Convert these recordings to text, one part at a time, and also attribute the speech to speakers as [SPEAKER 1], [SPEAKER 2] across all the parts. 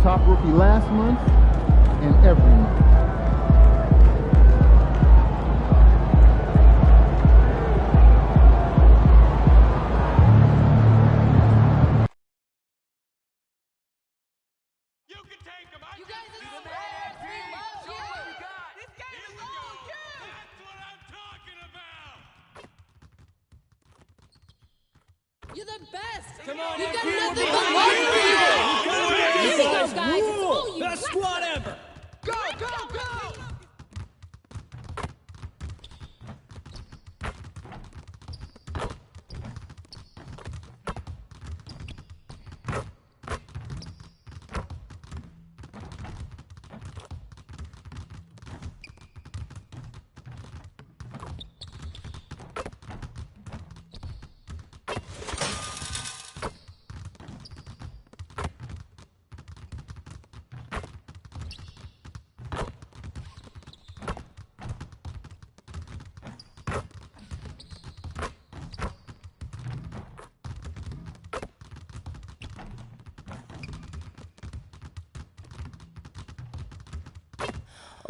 [SPEAKER 1] top rookie last month and every month.
[SPEAKER 2] You're the best! Come on, you've got nothing but love for you! Easy go, guys! It's all you!
[SPEAKER 3] Best squad ever!
[SPEAKER 2] Go, go, go!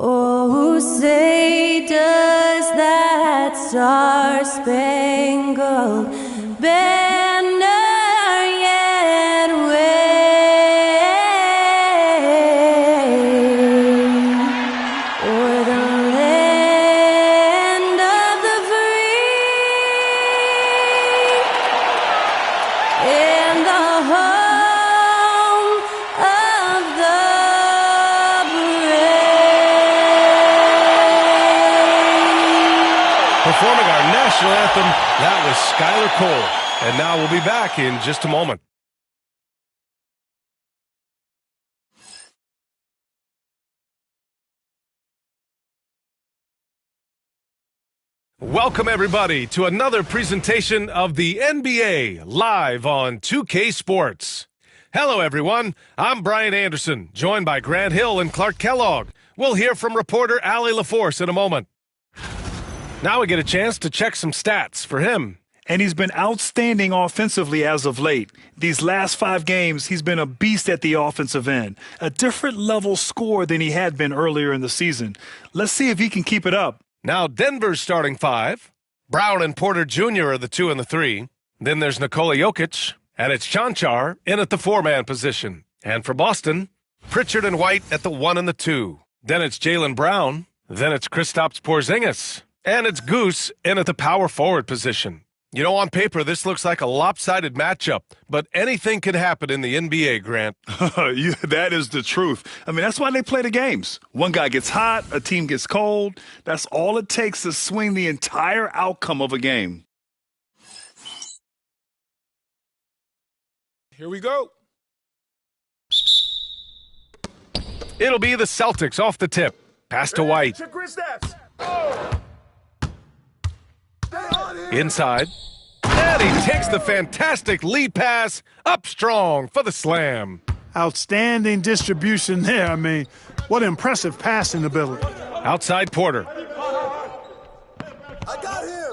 [SPEAKER 4] Oh, say does that star-spangled banner yet wave o'er the land of the free and the home of the
[SPEAKER 5] Performing our national anthem, that was Skylar Cole. And now we'll be back in just a moment. Welcome, everybody, to another presentation of the NBA live on 2K Sports. Hello, everyone. I'm Brian Anderson, joined by Grant Hill and Clark Kellogg. We'll hear from reporter Allie LaForce in a moment. Now we get a chance to check some stats for him.
[SPEAKER 6] And he's been outstanding offensively as of late. These last 5 games, he's been a beast at the offensive end. A different level score than he had been earlier in the season. Let's see if he can keep it up.
[SPEAKER 5] Now Denver's starting 5. Brown and Porter Jr. are the 2 and the 3. Then there's Nikola Jokic, and it's Cancar in at the 4-man position. And for Boston, Pritchard and White at the 1 and the 2. Then it's Jaylen Brown. Then it's Kristaps Porzingis. And it's Goose in at the power forward position. You know, on paper, this looks like a lopsided matchup, but anything can happen in the NBA, Grant.
[SPEAKER 6] That is the truth. I mean, that's why they play the games. One guy gets hot, a team gets cold. That's all it takes to swing the entire outcome of a game.
[SPEAKER 7] Here we go.
[SPEAKER 5] It'll be the Celtics off the tip. Pass to White. Inside. And he takes the fantastic lead pass up strong for the slam.
[SPEAKER 8] Outstanding distribution there. I mean, what impressive passing ability.
[SPEAKER 5] Outside Porter.
[SPEAKER 7] I got him.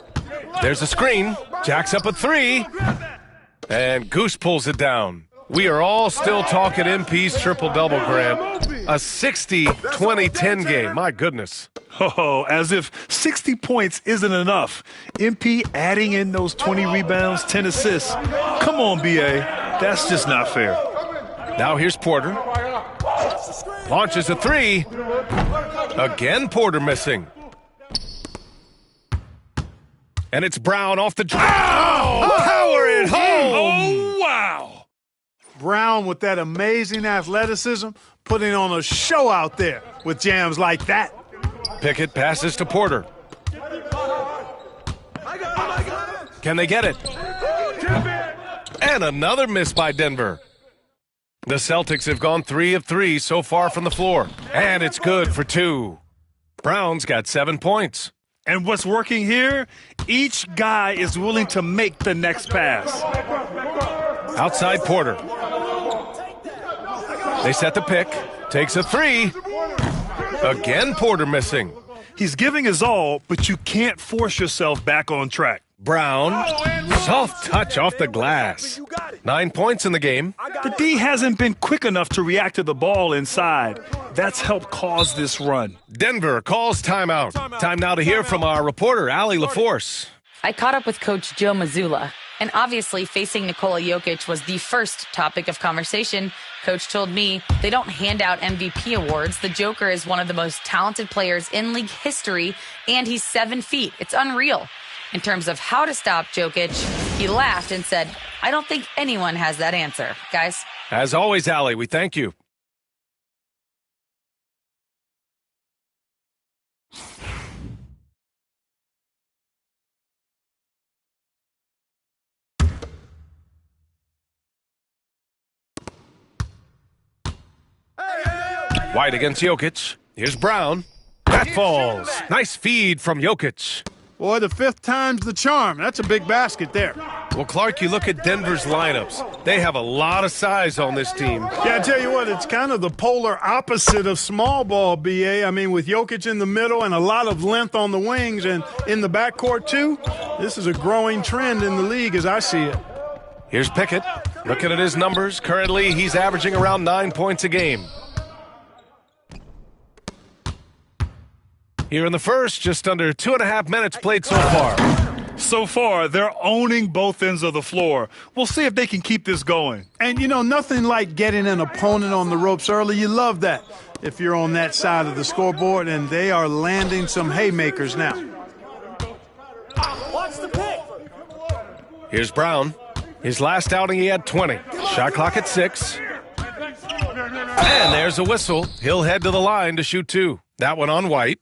[SPEAKER 5] There's a screen. Jacks up a 3. And Goose pulls it down. We are all still talking MP's triple-double, Grant. A 60-20-10 game. My goodness.
[SPEAKER 6] Oh, as if 60 points isn't enough. MP adding in those 20 rebounds, 10 assists. Come on, B.A. That's just not fair.
[SPEAKER 5] Now here's Porter. Launches a 3. Again, Porter missing. And it's Brown off the power it home.
[SPEAKER 6] Oh, wow.
[SPEAKER 8] Brown with that amazing athleticism, putting on a show out there with jams like that.
[SPEAKER 5] Pickett passes to Porter. Can they get it? And another miss by Denver. The Celtics have gone 3 of 3 so far from the floor. And it's good for 2. Brown's got 7 points.
[SPEAKER 6] And what's working here? Each guy is willing to make the next pass.
[SPEAKER 5] Outside Porter. They set the pick. Takes a 3. Again, Porter missing.
[SPEAKER 6] He's giving his all, but you can't force yourself back on track.
[SPEAKER 5] Brown, soft touch off the glass. 9 points in the game.
[SPEAKER 6] The D hasn't been quick enough to react to the ball inside. That's helped cause this run.
[SPEAKER 5] Denver calls timeout. Time now to hear from our reporter, Allie LaForce.
[SPEAKER 3] I caught up with Coach Joe Mazzulla, and obviously facing Nikola Jokic was the first topic of conversation. Coach told me they don't hand out MVP awards. The Joker is one of the most talented players in league history, and he's 7 feet. It's unreal. In terms of how to stop Jokic, he laughed and said, I don't think anyone has that answer. Guys.
[SPEAKER 5] As always, Allie, we thank you. White against Jokic. Here's Brown. That falls. Nice feed from Jokic.
[SPEAKER 8] Boy, the 5th time's the charm. That's a big basket there.
[SPEAKER 5] Well, Clark, you look at Denver's lineups. They have a lot of size on this team.
[SPEAKER 8] Yeah, I tell you what, it's kind of the polar opposite of small ball, B.A. I mean, with Jokic in the middle and a lot of length on the wings and in the backcourt, too, this is a growing trend in the league as I see it.
[SPEAKER 5] Here's Pickett. Looking at his numbers, currently he's averaging around 9 points a game. Here in the first, just under 2.5 minutes played so far.
[SPEAKER 6] So far, they're owning both ends of the floor. We'll see if they can keep this going.
[SPEAKER 8] And, you know, nothing like getting an opponent on the ropes early. You love that if you're on that side of the scoreboard, and they are landing some haymakers now.
[SPEAKER 5] Here's Brown. His last outing, he had 20. Shot clock at 6. And there's a whistle. He'll head to the line to shoot 2. That one on White.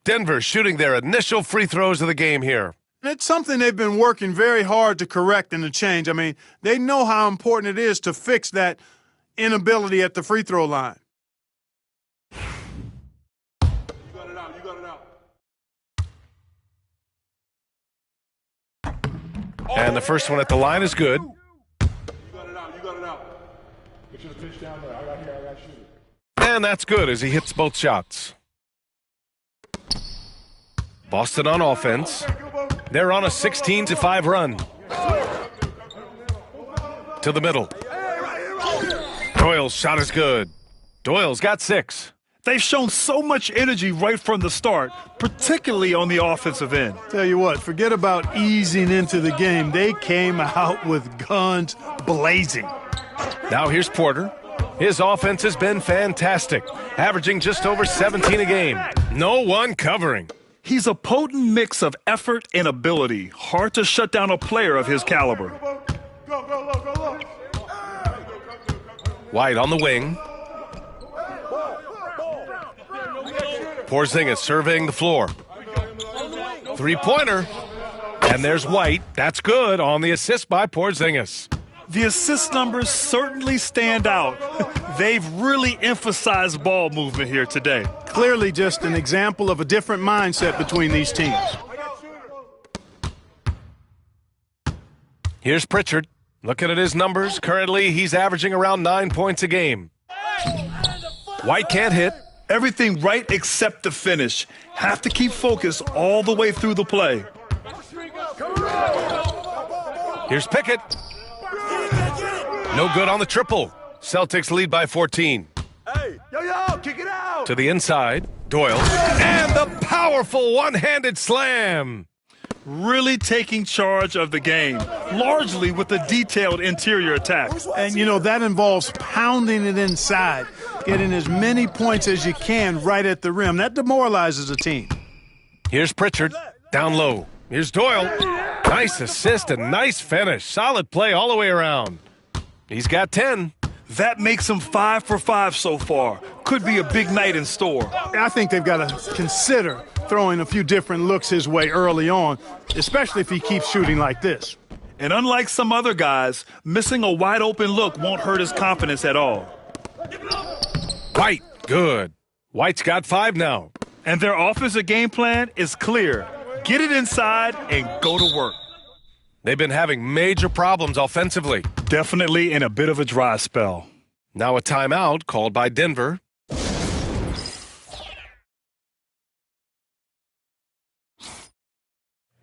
[SPEAKER 5] Denver shooting their initial free throws of the game here.
[SPEAKER 8] It's something they've been working very hard to correct and to change. I mean, they know how important it is to fix that inability at the free throw line.
[SPEAKER 5] And the first one at the line is good. And that's good as he hits both shots. Boston on offense. They're on a 16-5 run. To the middle. Doyle's shot is good. Doyle's got 6.
[SPEAKER 6] They've shown so much energy right from the start, particularly on the offensive end.
[SPEAKER 8] Tell you what, forget about easing into the game. They came out with guns blazing.
[SPEAKER 5] Now here's Porter. His offense has been fantastic, averaging just over 17 a game. No one covering.
[SPEAKER 6] He's a potent mix of effort and ability. Hard to shut down a player of his caliber.
[SPEAKER 5] White on the wing. Porzingis surveying the floor. Three-pointer. And there's White. That's good on the assist by Porzingis.
[SPEAKER 6] The assist numbers certainly stand out. They've really emphasized ball movement here today.
[SPEAKER 8] Clearly just an example of a different mindset between these teams.
[SPEAKER 5] Here's Pritchard. Looking at his numbers, currently he's averaging around 9 points a game. White can't hit.
[SPEAKER 6] Everything right except the finish. Have to keep focus all the way through the play.
[SPEAKER 5] Here's Pickett. No good on the triple. Celtics lead by 14.
[SPEAKER 7] Hey, kick it out.
[SPEAKER 5] To the inside, Doyle. And the powerful one-handed slam.
[SPEAKER 6] Really taking charge of the game, largely with a detailed interior attack.
[SPEAKER 8] And, you know, that involves pounding it inside, getting as many points as you can right at the rim. That demoralizes a team.
[SPEAKER 5] Here's Pritchard, down low. Here's Doyle. Nice assist and nice finish. Solid play all the way around. He's got 10.
[SPEAKER 6] That makes him 5 for 5 so far. Could be a big night in store.
[SPEAKER 8] I think they've got to consider throwing a few different looks his way early on, especially if he keeps shooting like this.
[SPEAKER 6] And unlike some other guys, missing a wide open look won't hurt his confidence at all.
[SPEAKER 5] White, good. White's got 5 now.
[SPEAKER 6] And their offensive game plan is clear. Get it inside and go to work.
[SPEAKER 5] They've been having major problems offensively.
[SPEAKER 6] Definitely in a bit of a dry spell.
[SPEAKER 5] Now a timeout called by Denver.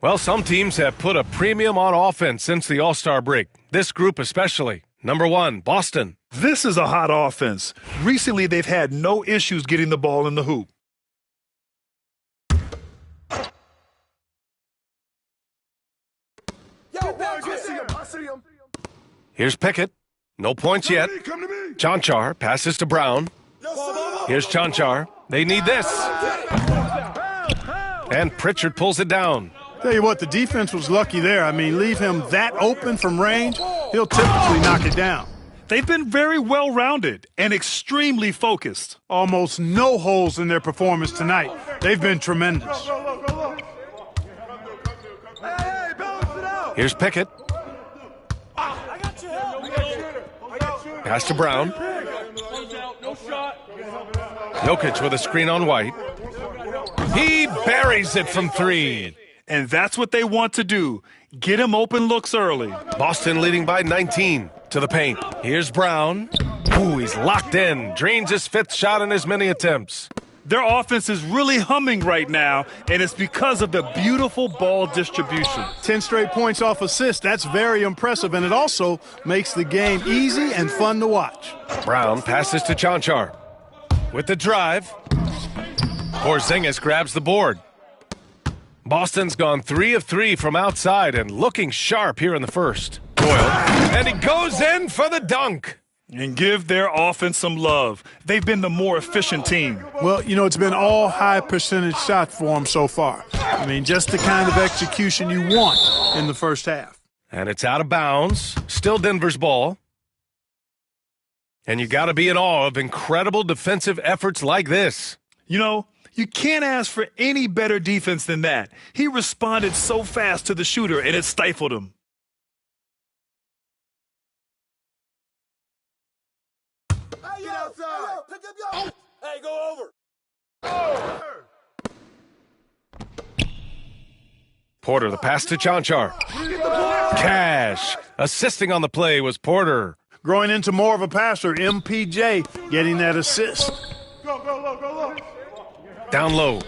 [SPEAKER 5] Well, some teams have put a premium on offense since the All-Star break. This group especially. Number 1, Boston.
[SPEAKER 6] This is a hot offense. Recently, they've had no issues getting the ball in the hoop.
[SPEAKER 5] Here's Pickett. No points yet. Chanchar passes to Brown. Here's Chanchar. They need this. And Pritchard pulls it down.
[SPEAKER 8] Tell you what, the defense was lucky there. I mean, leave him that open from range, he'll typically knock it down.
[SPEAKER 6] They've been very well-rounded and extremely focused.
[SPEAKER 8] Almost no holes in their performance tonight. They've been tremendous.
[SPEAKER 5] Here's Pickett. Pass to Brown. Jokic with a screen on White. He buries it from 3.
[SPEAKER 6] And that's what they want to do. Get him open looks early.
[SPEAKER 5] Boston leading by 19 to the paint. Here's Brown. Ooh, he's locked in. Drains his 5th shot in as many attempts.
[SPEAKER 6] Their offense is really humming right now, and it's because of the beautiful ball distribution.
[SPEAKER 8] 10 straight points off assists. That's very impressive, and it also makes the game easy and fun to watch.
[SPEAKER 5] Brown passes to Chanchar. With the drive, Porzingis grabs the board. Boston's gone 3 of 3 from outside and looking sharp here in the first. Doyle, and he goes in for the dunk.
[SPEAKER 6] And give their offense some love. They've been the more efficient team.
[SPEAKER 8] Well, you know, it's been all high percentage shots for them so far. I mean, just the kind of execution you want in the first half.
[SPEAKER 5] And it's out of bounds. Still Denver's ball. And you got to be in awe of incredible defensive efforts like this.
[SPEAKER 6] You know, you can't ask for any better defense than that. He responded so fast to the shooter, and it stifled him.
[SPEAKER 7] Hey, go over.
[SPEAKER 5] Porter, the pass to Chanchar. Cash. Assisting on the play was Porter.
[SPEAKER 8] Growing into more of a passer, MPJ getting that assist.
[SPEAKER 5] Down low.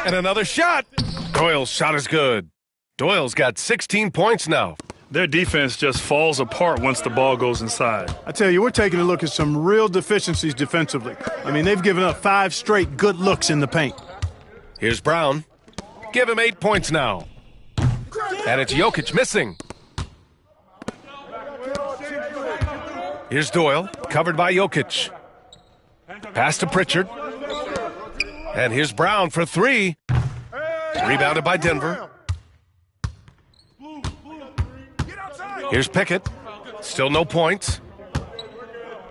[SPEAKER 5] And another shot. Doyle's shot is good. Doyle's got 16 points now.
[SPEAKER 6] Their defense just falls apart once the ball goes inside.
[SPEAKER 8] I tell you, we're taking a look at some real deficiencies defensively. I mean, they've given up 5 straight good looks in the paint.
[SPEAKER 5] Here's Brown. Give him 8 points now. And it's Jokic missing. Here's Doyle, covered by Jokic. Pass to Pritchard. And here's Brown for 3. Rebounded by Denver. Here's Pickett. Still no points.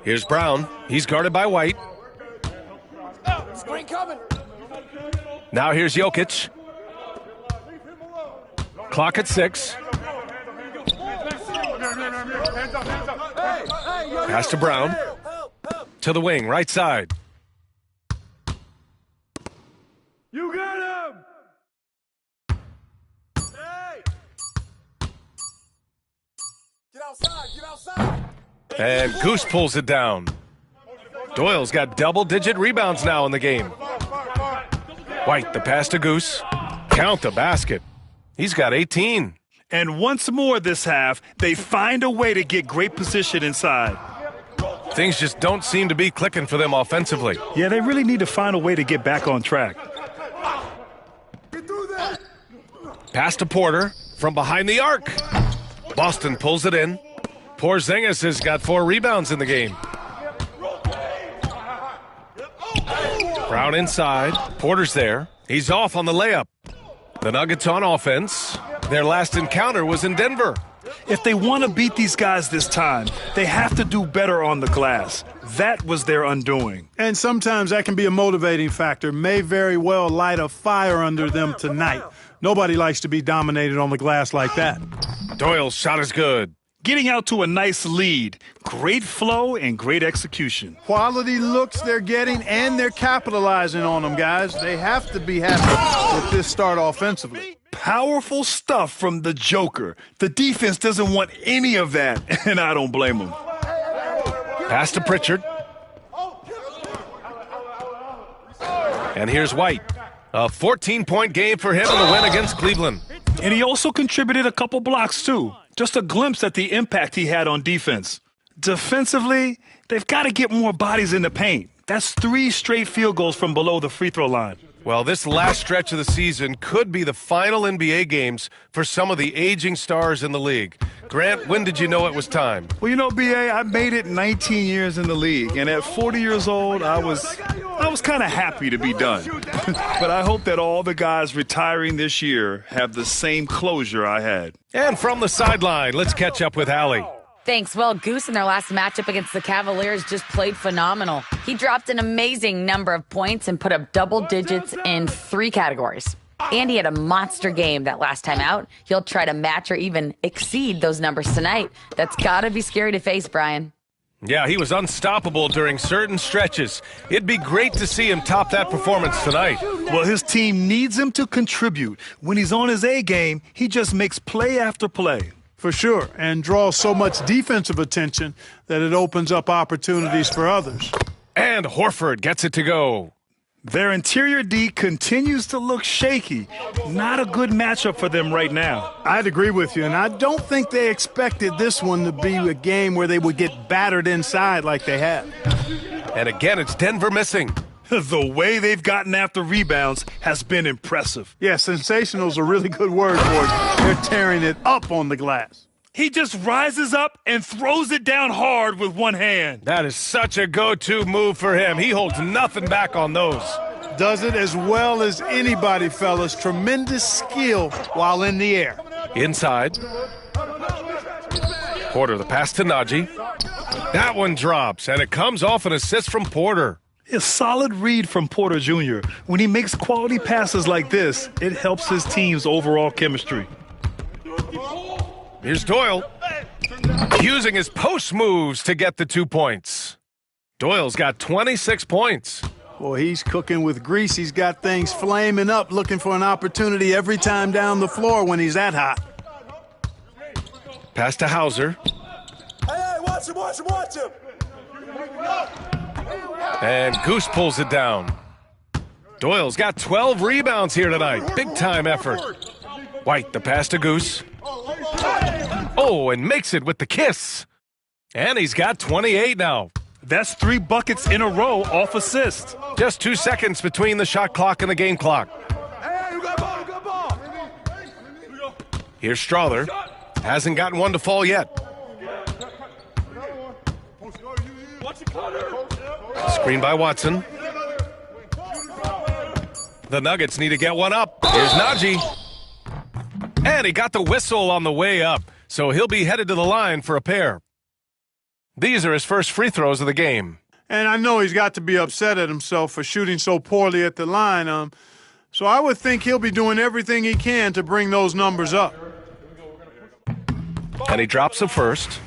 [SPEAKER 5] Here's Brown. He's guarded by White.
[SPEAKER 7] Screen coming.
[SPEAKER 5] Now here's Jokic. Clock at 6. Pass to Brown. To the wing, right side.
[SPEAKER 7] You got him. Hey. Get outside. Get outside.
[SPEAKER 5] And Goose pulls it down. Doyle's got double-digit rebounds now in the game. White, the pass to Goose. Count the basket. He's got 18.
[SPEAKER 6] And once more this half, they find a way to get great position inside.
[SPEAKER 5] Things just don't seem to be clicking for them offensively.
[SPEAKER 6] Yeah, they really need to find a way to get back on track.
[SPEAKER 5] Pass to Porter from behind the arc. Boston pulls it in. Porzingis has got 4 rebounds in the game. Brown inside. Porter's there. He's off on the layup. The Nuggets on offense. Their last encounter was in Denver.
[SPEAKER 6] If they want to beat these guys this time, they have to do better on the glass. That was their undoing.
[SPEAKER 8] And sometimes that can be a motivating factor. May very well light a fire under them tonight. Nobody likes to be dominated on the glass like that.
[SPEAKER 5] Doyle's shot is good.
[SPEAKER 6] Getting out to a nice lead. Great flow and great execution.
[SPEAKER 8] Quality looks they're getting, and they're capitalizing on them, guys. They have to be happy with this start offensively.
[SPEAKER 6] Powerful stuff from the Joker. The defense doesn't want any of that, and I don't blame them.
[SPEAKER 5] Pass to Pritchard. And here's White. A 14-point game for him in the win against Cleveland.
[SPEAKER 6] And he also contributed a couple blocks, too. Just a glimpse at the impact he had on defense. Defensively, they've got to get more bodies in the paint. That's 3 straight field goals from below the free throw line.
[SPEAKER 5] Well, this last stretch of the season could be the final NBA games for some of the aging stars in the league. Grant, when did you know it was time?
[SPEAKER 6] Well, you know, B.A., I made it 19 years in the league, and at 40 years old, I was kind of happy to be done. But I hope that all the guys retiring this year have the same closure I had.
[SPEAKER 5] And from the sideline, let's catch up with Allie.
[SPEAKER 3] Thanks. Well, Goose in their last matchup against the Cavaliers just played phenomenal. He dropped an amazing number of points and put up double digits in 3 categories. And he had a monster game that last time out. He'll try to match or even exceed those numbers tonight. That's got to be scary to face, Brian.
[SPEAKER 5] Yeah, he was unstoppable during certain stretches. It'd be great to see him top that performance tonight.
[SPEAKER 6] Well, his team needs him to contribute. When he's on his A game, he just makes play after play.
[SPEAKER 8] For sure, and draws so much defensive attention that it opens up opportunities for others.
[SPEAKER 5] And Horford gets it to go.
[SPEAKER 6] Their interior D continues to look shaky. Not a good matchup for them right now.
[SPEAKER 8] I'd agree with you, and I don't think they expected this one to be a game where they would get battered inside like they have.
[SPEAKER 5] And again, it's Denver missing.
[SPEAKER 6] The way they've gotten after rebounds has been impressive.
[SPEAKER 8] Yeah, sensational is a really good word for it. They're tearing it up on the glass.
[SPEAKER 6] He just rises up and throws it down hard with one hand.
[SPEAKER 5] That is such a go-to move for him. He holds nothing back on those.
[SPEAKER 8] Does it as well as anybody, fellas. Tremendous skill while in the air.
[SPEAKER 5] Inside. Porter, the pass to Najee. That one drops, and it comes off an assist from Porter.
[SPEAKER 6] A solid read from Porter Jr. When he makes quality passes like this, it helps his team's overall chemistry.
[SPEAKER 5] Here's Doyle, using his post moves to get the 2 points. Doyle's got 26 points.
[SPEAKER 8] Boy, he's cooking with grease. He's got things flaming up, looking for an opportunity every time down the floor when he's that hot.
[SPEAKER 5] Pass to Hauser.
[SPEAKER 7] Hey, watch him, watch him, watch him.
[SPEAKER 5] And Goose pulls it down. Doyle's got 12 rebounds here tonight. Big time effort. White, the pass to Goose. Oh, and makes it with the kiss. And he's got 28 now.
[SPEAKER 6] That's 3 buckets in a row off assist.
[SPEAKER 5] Just 2 seconds between the shot clock and the game clock.
[SPEAKER 7] Hey, you got ball, you got ball.
[SPEAKER 5] Here's Strawther. Hasn't gotten one to fall yet. Screen by Watson. The Nuggets need to get one up. Here's Najee. And he got the whistle on the way up, so he'll be headed to the line for a pair. These are his first free throws of the game.
[SPEAKER 8] And I know he's got to be upset at himself for shooting so poorly at the line. So I would think he'll be doing everything he can to bring those numbers up.
[SPEAKER 5] And he drops the first.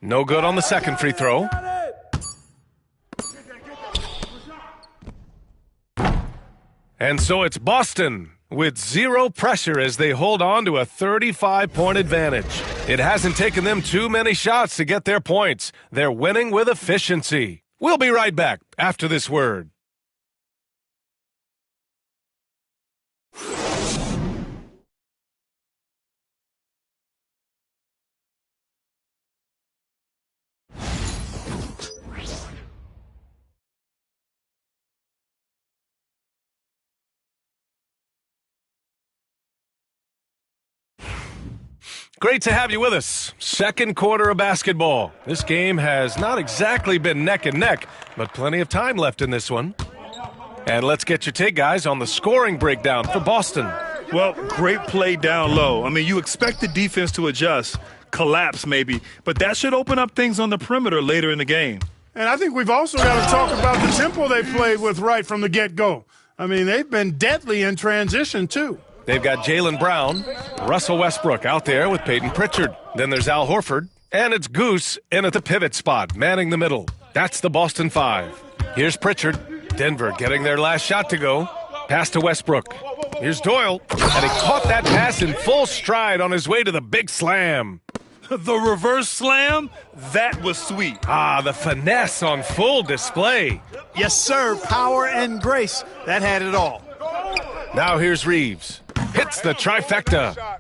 [SPEAKER 5] No good on the second free throw. And so it's Boston with 0 pressure as they hold on to a 35-point advantage. It hasn't taken them too many shots to get their points. They're winning with efficiency. We'll be right back after this word. Great to have you with us. Second quarter of basketball. This game has not exactly been neck and neck, but plenty of time left in this one. And let's get your take, guys, on the scoring breakdown for Boston.
[SPEAKER 6] Well, great play down low. I mean, you expect the defense to adjust, collapse maybe, but that should open up things on the perimeter later in the game.
[SPEAKER 8] And I think we've also got to talk about the tempo they played with right from the get-go. I mean, they've been deadly in transition, too.
[SPEAKER 5] They've got Jaylen Brown, Russell Westbrook out there with Peyton Pritchard. Then there's Al Horford, and it's Goose in at the pivot spot, manning the middle. That's the Boston 5. Here's Pritchard. Denver getting their last shot to go. Pass to Westbrook. Here's Doyle, and he caught that pass in full stride on his way to the big slam.
[SPEAKER 6] The reverse slam, that was sweet.
[SPEAKER 5] Ah, the finesse on full display.
[SPEAKER 8] Yes, sir. Power and grace. That had it all.
[SPEAKER 5] Now here's Reeves. Hits the trifecta.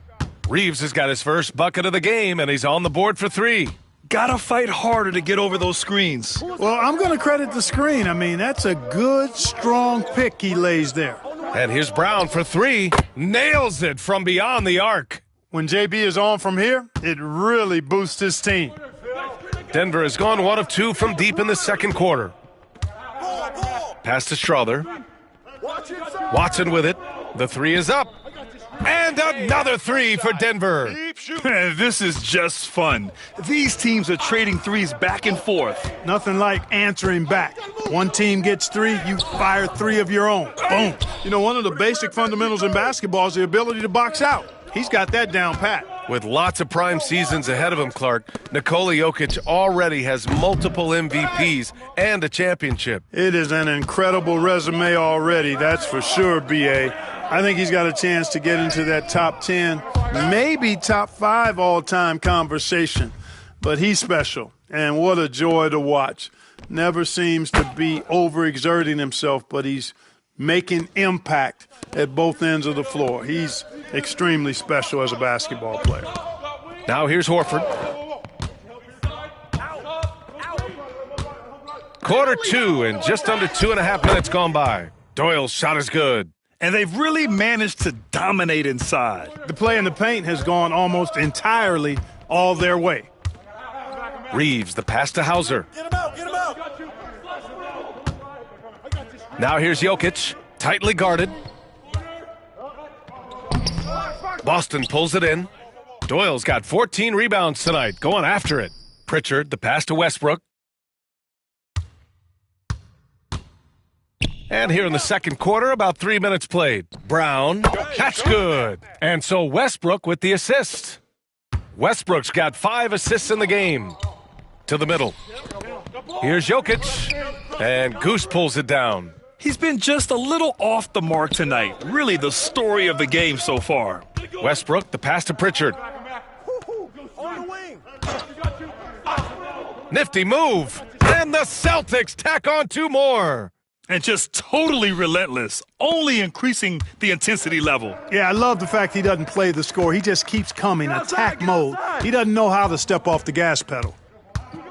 [SPEAKER 5] Reeves has got his first bucket of the game, and he's on the board for 3.
[SPEAKER 6] Gotta fight harder to get over those screens.
[SPEAKER 8] Well, I'm going to credit the screen. I mean, that's a good, strong pick he lays there.
[SPEAKER 5] And here's Brown for 3. Nails it from beyond the arc.
[SPEAKER 8] When JB is on from here, it really boosts his team.
[SPEAKER 5] Denver has gone 1 of 2 from deep in the second quarter. Pass to Strother. Watson with it. The 3 is up. And another 3 for Denver.
[SPEAKER 6] This is just fun. These teams are trading threes back and forth.
[SPEAKER 8] Nothing like answering back. One team gets 3, you fire 3 of your own. Boom. You know, one of the basic fundamentals in basketball is the ability to box out. He's got that down pat.
[SPEAKER 5] With lots of prime seasons ahead of him, Clark, Nikola Jokic already has multiple MVPs and a championship.
[SPEAKER 8] It is an incredible resume already, that's for sure, B.A. I think he's got a chance to get into that top 10, maybe top 5 all-time conversation. But he's special, and what a joy to watch. Never seems to be overexerting himself, but he's making impact at both ends of the floor. He's extremely special as a basketball player.
[SPEAKER 5] Now here's Horford. Quarter 2 and just under 2.5 minutes gone by. Doyle's shot is good.
[SPEAKER 6] And they've really managed to dominate inside.
[SPEAKER 8] The play in the paint has gone almost entirely all their way.
[SPEAKER 5] Reeves, the pass to Hauser.
[SPEAKER 7] Get him out, get him out.
[SPEAKER 5] Now here's Jokic, tightly guarded. Boston pulls it in. Doyle's got 14 rebounds tonight, going after it. Pritchard, the pass to Westbrook. And here in the second quarter, about 3 minutes played. Brown, that's good. And so Westbrook with the assist. Westbrook's got 5 assists in the game. To the middle. Here's Jokic. And Goose pulls it down.
[SPEAKER 6] He's been just a little off the mark tonight. Really the story of the game so far.
[SPEAKER 5] Westbrook, the pass to Pritchard. Nifty move. And the Celtics tack on 2 more.
[SPEAKER 6] And just totally relentless, only increasing the intensity level.
[SPEAKER 8] Yeah, I love the fact he doesn't play the score. He just keeps coming, attack mode. He doesn't know how to step off the gas pedal.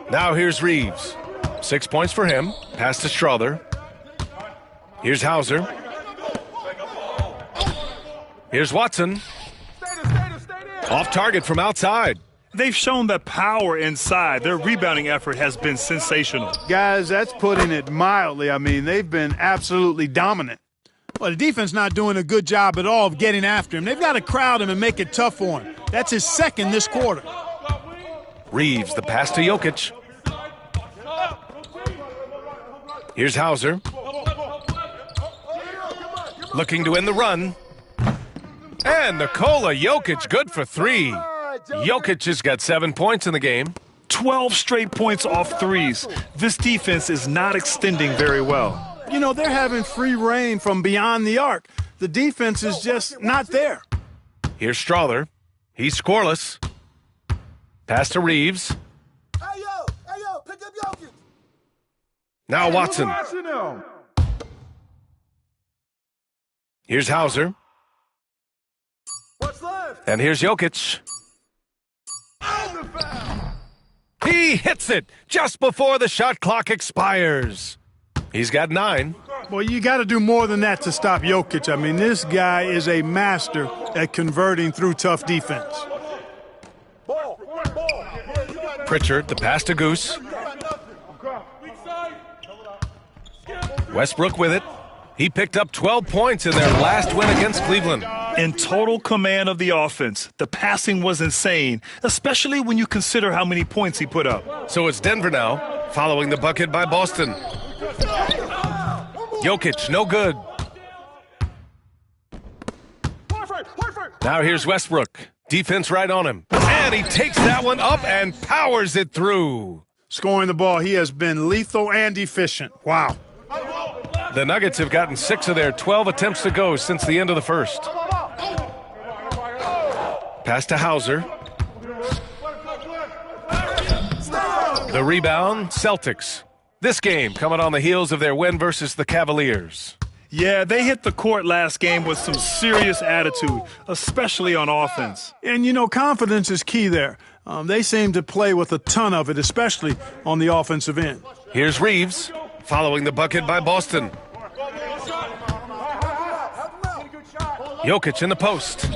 [SPEAKER 5] Now here's Reeves. 6 points for him. Pass to Strother. Here's Hauser. Here's Watson. Off target from outside.
[SPEAKER 6] They've shown that power inside. Their rebounding effort has been sensational.
[SPEAKER 8] Guys, that's putting it mildly. I mean, they've been absolutely dominant. Well, the defense not doing a good job at all of getting after him. They've got to crowd him and make it tough for him. That's his second this quarter.
[SPEAKER 5] Reeves, the pass to Jokic. Here's Hauser. Looking to end the run. And Nikola Jokic good for 3. Jokic has got 7 points in the game.
[SPEAKER 6] 12 straight points off threes. This defense is not extending very well.
[SPEAKER 8] You know, they're having free reign from beyond the arc. The defense is just not there.
[SPEAKER 5] Here's Strother. He's scoreless. Pass to Reeves.
[SPEAKER 7] Hey, yo, pick up Jokic.
[SPEAKER 5] Now Watson. Here's Hauser.
[SPEAKER 7] What's left?
[SPEAKER 5] And here's Jokic. He hits it just before the shot clock expires. He's got 9.
[SPEAKER 8] Well, you got to do more than that to stop Jokic. I mean, this guy is a master at converting through tough defense.
[SPEAKER 5] Pritchard, the pass to Goose. Westbrook with it. He picked up 12 points in their last win against Cleveland.
[SPEAKER 6] In total command of the offense, the passing was insane, especially when you consider how many points he put up.
[SPEAKER 5] So it's Denver now, following the bucket by Boston. Jokic, no good. Now here's Westbrook. Defense right on him. And he takes that one up and powers it through.
[SPEAKER 8] Scoring the ball, he has been lethal and efficient. Wow.
[SPEAKER 5] The Nuggets have gotten 6 of their 12 attempts to go since the end of the first. Pass to Hauser. The rebound, Celtics. This game coming on the heels of their win versus the Cavaliers.
[SPEAKER 6] Yeah, they hit the court last game with some serious attitude, especially on offense.
[SPEAKER 8] And, you know, confidence is key there. They seem to play with a ton of it, especially on the offensive end.
[SPEAKER 5] Here's Reeves, following the bucket by Boston. Jokic in the post.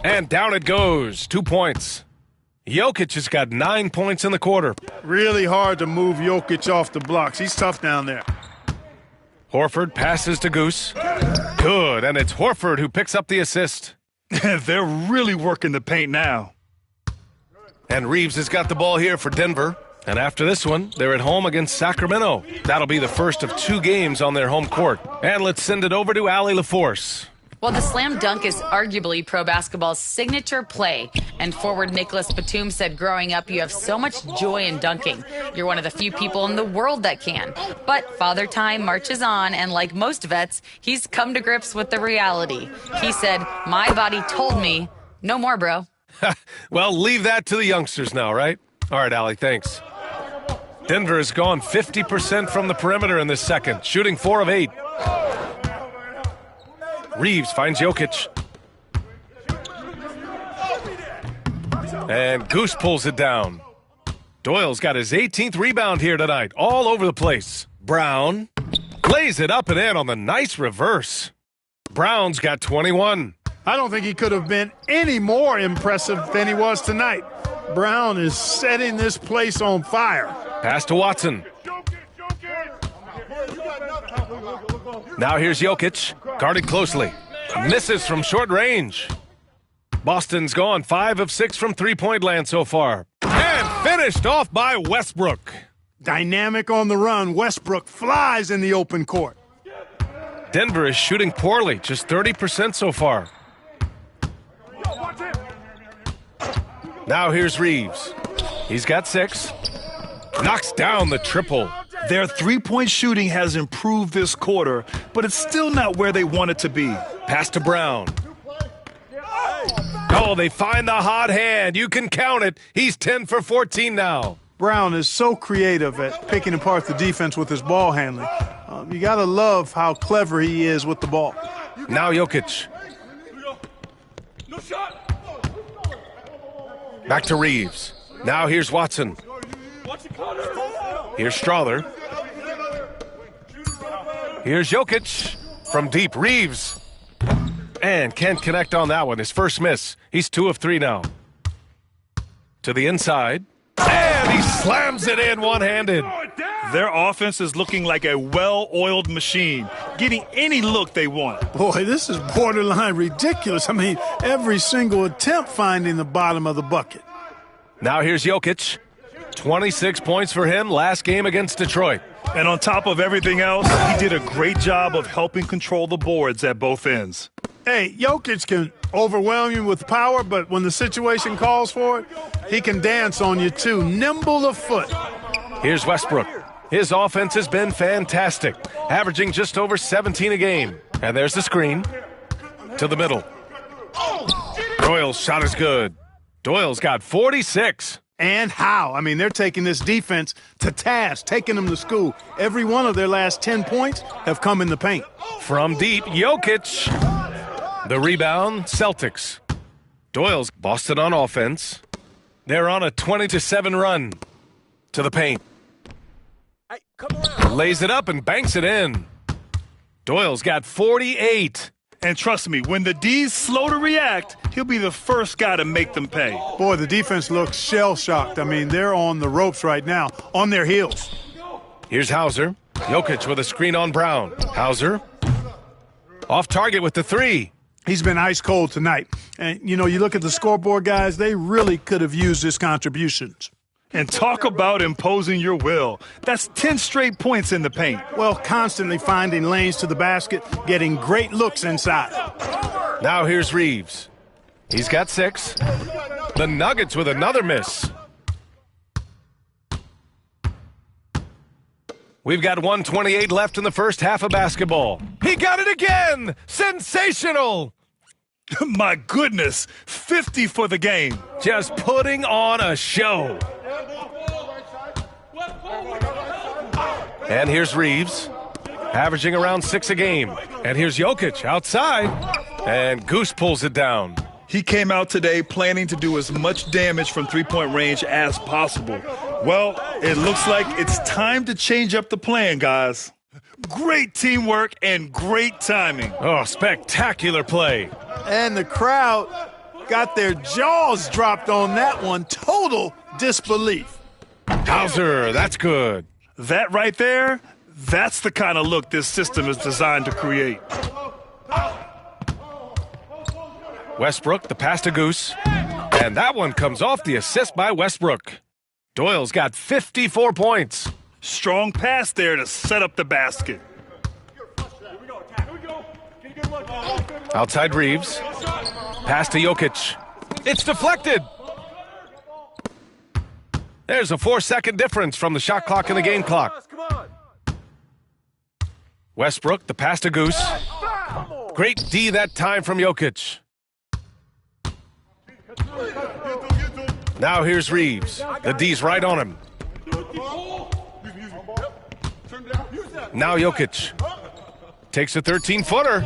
[SPEAKER 5] And down it goes. 2 points. Jokic has got 9 points in the quarter.
[SPEAKER 8] Really hard to move Jokic off the blocks. He's tough down there.
[SPEAKER 5] Horford passes to Goose. Good, and it's Horford who picks up the assist.
[SPEAKER 6] They're really working the paint now.
[SPEAKER 5] And Reeves has got the ball here for Denver. And after this one, they're at home against Sacramento. That'll be the first of 2 games on their home court. And let's send it over to Allie LaForce.
[SPEAKER 3] Well, the slam dunk is arguably pro basketball's signature play. And forward Nicholas Batum said growing up, you have so much joy in dunking. You're one of the few people in the world that can. But Father Time marches on, and like most vets, he's come to grips with the reality. He said, my body told me, no more, bro.
[SPEAKER 5] Well, leave that to the youngsters now, right? All right, Allie, thanks. Denver has gone 50% from the perimeter in this second, shooting 4 of 8. Reeves finds Jokic. And Goose pulls it down. Doyle's got his 18th rebound here tonight, all over the place. Brown lays it up and in on the nice reverse. Brown's got 21.
[SPEAKER 8] I don't think he could have been any more impressive than he was tonight. Brown is setting this place on fire.
[SPEAKER 5] Pass to Watson. Now here's Jokic, guarded closely. Misses from short range. Boston's gone 5 of 6 from three-point land so far. And finished off by Westbrook.
[SPEAKER 8] Dynamic on the run. Westbrook flies in the open court.
[SPEAKER 5] Denver is shooting poorly, just 30% so far. Now here's Reeves. He's got 6. Knocks down the triple.
[SPEAKER 6] Their three-point shooting has improved this quarter, but it's still not where they want it to be.
[SPEAKER 5] Pass to Brown. Oh, they find the hot hand. You can count it. He's 10 for 14 now.
[SPEAKER 8] Brown is so creative at picking apart the defense with his ball handling. You got to love how clever he is with the ball.
[SPEAKER 5] Now Jokic. Back to Reeves. Now here's Watson. Here's Strawther. Here's Jokic from deep. Reeves. And can't connect on that one. His first miss. He's 2 of 3 now. To the inside. And he slams it in one-handed.
[SPEAKER 6] Their offense is looking like a well-oiled machine, getting any look they want.
[SPEAKER 8] Boy, this is borderline ridiculous. I mean, every single attempt finding the bottom of the bucket.
[SPEAKER 5] Now here's Jokic. 26 points for him last game against Detroit.
[SPEAKER 6] And on top of everything else, he did a great job of helping control the boards at both ends.
[SPEAKER 8] Hey, Jokic can overwhelm you with power, but when the situation calls for it, he can dance on you too. Nimble of foot.
[SPEAKER 5] Here's Westbrook. His offense has been fantastic, averaging just over 17 a game. And there's the screen. To the middle. Doyle's shot is good. Doyle's got 46.
[SPEAKER 8] And how? I mean, they're taking this defense to task, taking them to school. Every one of their last 10 points have come in the paint.
[SPEAKER 5] From deep, Jokic. The rebound, Celtics. Doyle's Boston on offense. They're on a 20-7 run. To the paint. Lays it up and banks it in. Doyle's got 48.
[SPEAKER 6] And trust me, when the D's slow to react, he'll be the first guy to make them pay.
[SPEAKER 8] Boy, the defense looks shell-shocked. I mean, they're on the ropes right now, on their heels.
[SPEAKER 5] Here's Hauser. Jokic with a screen on Brown. Hauser. Off target with the 3.
[SPEAKER 8] He's been ice cold tonight. And, you know, you look at the scoreboard, guys, they really could have used his contributions.
[SPEAKER 6] And talk about imposing your will. That's 10 straight points in the paint.
[SPEAKER 8] Well, constantly finding lanes to the basket, getting great looks inside.
[SPEAKER 5] Now here's Reeves. He's got 6. The Nuggets with another miss. We've got 1:28 left in the first half of basketball. He got it again! Sensational!
[SPEAKER 6] My goodness, 50 for the game.
[SPEAKER 5] Just putting on a show. And here's Reeves, averaging around 6 a game. And here's Jokic outside, and Goose pulls it down.
[SPEAKER 6] He came out today planning to do as much damage from three-point range as possible. Well, it looks like it's time to change up the plan, guys. Great teamwork and great timing.
[SPEAKER 5] Oh, spectacular play.
[SPEAKER 8] And the crowd got their jaws dropped on that one. Total disbelief.
[SPEAKER 5] Hauser, that's good.
[SPEAKER 6] That right there, that's the kind of look this system is designed to create.
[SPEAKER 5] Westbrook, the pass to Goose. And that one comes off the assist by Westbrook. Doyle's got 54 points.
[SPEAKER 6] Strong pass there to set up the basket.
[SPEAKER 5] Outside Reeves. Pass to Jokic. It's deflected. There's a 4-second difference from the shot clock and the game clock. Westbrook, the pass to Goose. Great D that time from Jokic. Now here's Reeves. The D's right on him. Now Jokic takes a 13-footer.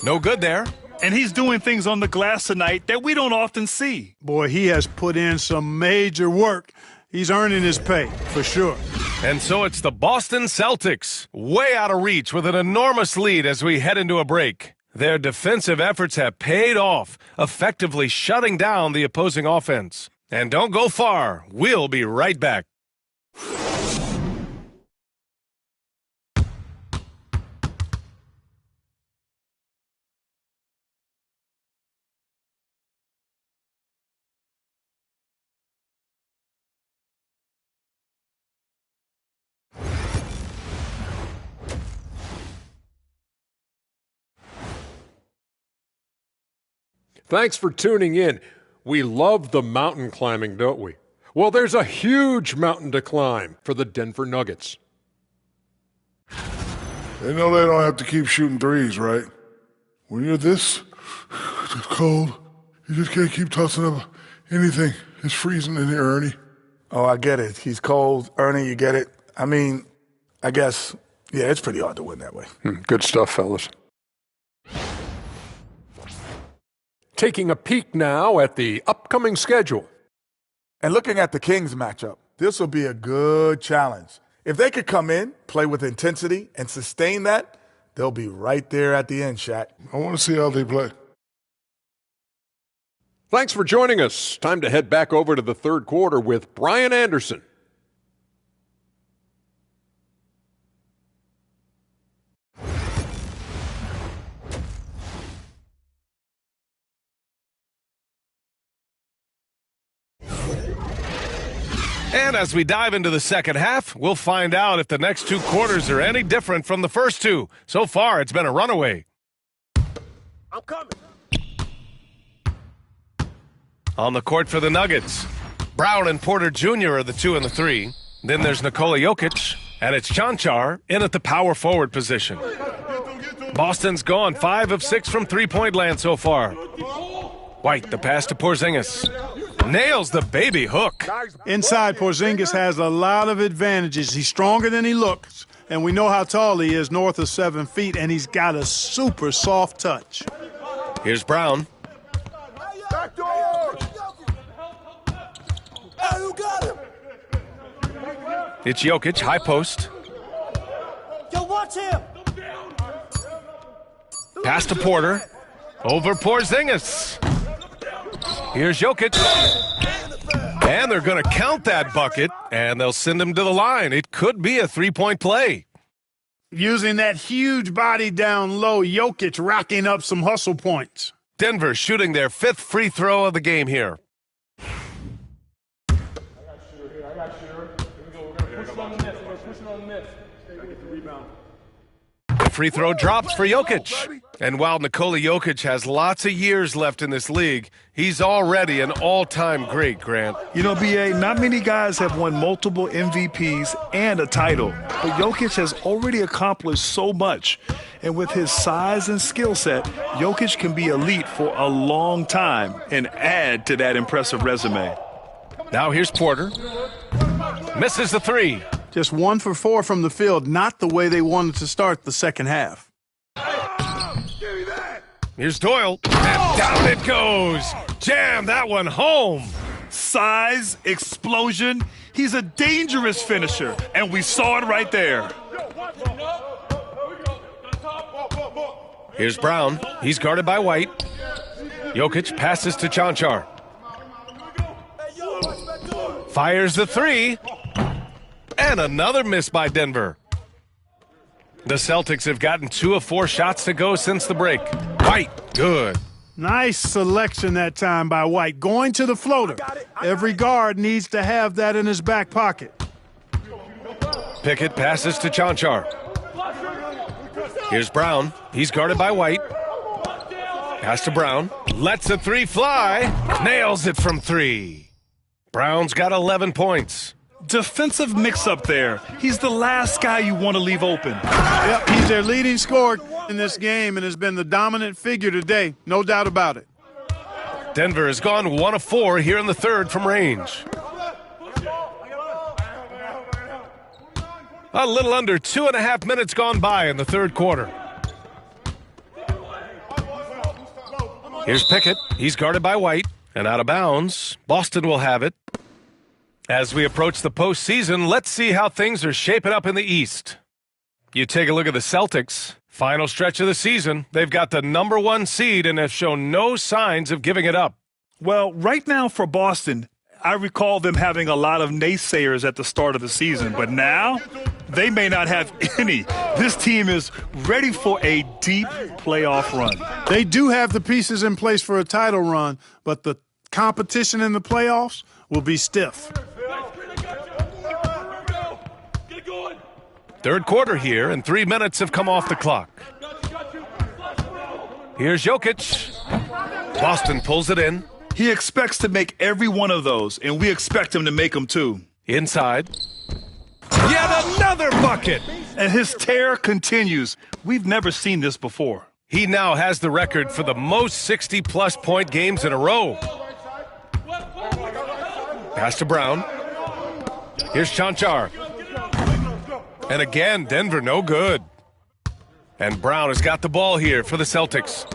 [SPEAKER 5] No good there.
[SPEAKER 6] And he's doing things on the glass tonight that we don't often see.
[SPEAKER 8] Boy, he has put in some major work. He's earning his pay, for sure.
[SPEAKER 5] And so it's the Boston Celtics, way out of reach with an enormous lead as we head into a break. Their defensive efforts have paid off, effectively shutting down the opposing offense. And don't go far. We'll be right back.
[SPEAKER 9] Thanks for tuning in. We love the mountain climbing, don't we? Well, there's a huge mountain to climb for the Denver Nuggets.
[SPEAKER 10] They know they don't have to keep shooting threes, right? When you're this cold, you just can't keep tossing up anything. It's freezing in here, Ernie.
[SPEAKER 11] Oh, I get it. He's cold. Ernie, you get it? I mean, I guess, yeah, it's pretty hard to win that way.
[SPEAKER 9] Good stuff, fellas. Taking a peek now at the upcoming schedule.
[SPEAKER 11] And looking at the Kings matchup, this will be a good challenge. If they could come in, play with intensity, and sustain that, they'll be right there at the end, Shaq.
[SPEAKER 10] I want to see how they play.
[SPEAKER 9] Thanks for joining us. Time to head back over to the third quarter with Brian Anderson.
[SPEAKER 5] And as we dive into the second half, we'll find out if the next two quarters are any different from the first two. So far, it's been a runaway.
[SPEAKER 7] I'm coming.
[SPEAKER 5] On the court for the Nuggets, Brown and Porter Jr. are the 2 and the 3. Then there's Nikola Jokic, and it's Cancar in at the power forward position. Boston's gone 5 of 6 from three-point land so far. White, the pass to Porzingis. Nails the baby hook.
[SPEAKER 8] Inside, Porzingis has a lot of advantages. He's stronger than he looks, and we know how tall he is, north of 7 feet, and he's got a super soft touch.
[SPEAKER 5] Here's Brown.
[SPEAKER 7] Back door. Hey, who got him?
[SPEAKER 5] It's Jokic, high post.
[SPEAKER 7] Yo, watch him.
[SPEAKER 5] Pass to Porter. Over Porzingis. Here's Jokic. And they're going to count that bucket, and they'll send him to the line. It could be a three-point play.
[SPEAKER 8] Using that huge body down low, Jokic racking up some hustle points.
[SPEAKER 5] Denver shooting their 5th free throw of the game here. The free throw drops for Jokic. And while Nikola Jokic has lots of years left in this league, he's already an all-time great, Grant.
[SPEAKER 6] You know, B.A., not many guys have won multiple MVPs and a title, but Jokic has already accomplished so much. And with his size and skill set, Jokic can be elite for a long time and add to that impressive resume.
[SPEAKER 5] Now here's Porter. Misses the 3.
[SPEAKER 8] Just 1 for 4 from the field, not the way they wanted to start the second half.
[SPEAKER 5] Here's Doyle, and down it goes. Jam that one home.
[SPEAKER 6] Size, explosion. He's a dangerous finisher, and we saw it right there.
[SPEAKER 5] Here's Brown. He's guarded by White. Jokic passes to Chanchar. Fires the three. And another miss by Denver. The Celtics have gotten 2 of 4 shots to go since the break. White, good.
[SPEAKER 8] Nice selection that time by White. Going to the floater. Every guard needs to have that in his back pocket.
[SPEAKER 5] Pickett passes to Chanchar. Here's Brown. He's guarded by White. Pass to Brown. Lets a three fly. Nails it from 3. Brown's got 11 points.
[SPEAKER 6] Defensive mix-up there. He's the last guy you want to leave open.
[SPEAKER 8] Yep, he's their leading scorer in this game and has been the dominant figure today. No doubt about it.
[SPEAKER 5] Denver has gone 1 of 4 here in the third from range. A little under 2.5 minutes gone by in the third quarter. Here's Pickett. He's guarded by White. And out of bounds, Boston will have it. As we approach the postseason, let's see how things are shaping up in the East. You take a look at the Celtics. Final stretch of the season. They've got the number 1 seed and have shown no signs of giving it up.
[SPEAKER 6] Well, right now for Boston, I recall them having a lot of naysayers at the start of the season, but now they may not have any. This team is ready for a deep playoff run.
[SPEAKER 8] They do have the pieces in place for a title run, but the competition in the playoffs will be stiff.
[SPEAKER 5] Third quarter here, and 3 minutes have come off the clock. Here's Jokic. Boston pulls it in.
[SPEAKER 6] He expects to make every one of those, and we expect him to make them too.
[SPEAKER 5] Inside. Yet another bucket!
[SPEAKER 6] And his tear continues. We've never seen this before.
[SPEAKER 5] He now has the record for the most 60-plus point games in a row. Pass to Brown. Here's Chanchar. And again, Denver no good. And Brown has got the ball here for the Celtics.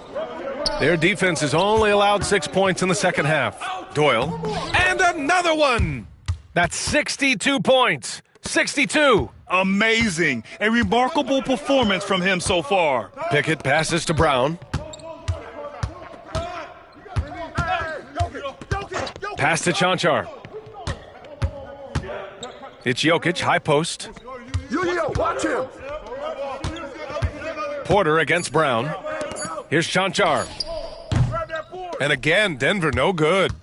[SPEAKER 5] Their defense has only allowed 6 points in the second half. Doyle. And another one! That's 62 points. 62.
[SPEAKER 6] Amazing. A remarkable performance from him so far.
[SPEAKER 5] Pickett passes to Brown. Pass to Chanchar. It's Jokic, high post.
[SPEAKER 7] Watch him.
[SPEAKER 5] Porter against Brown. Here's Chanchar. And again, Denver no good.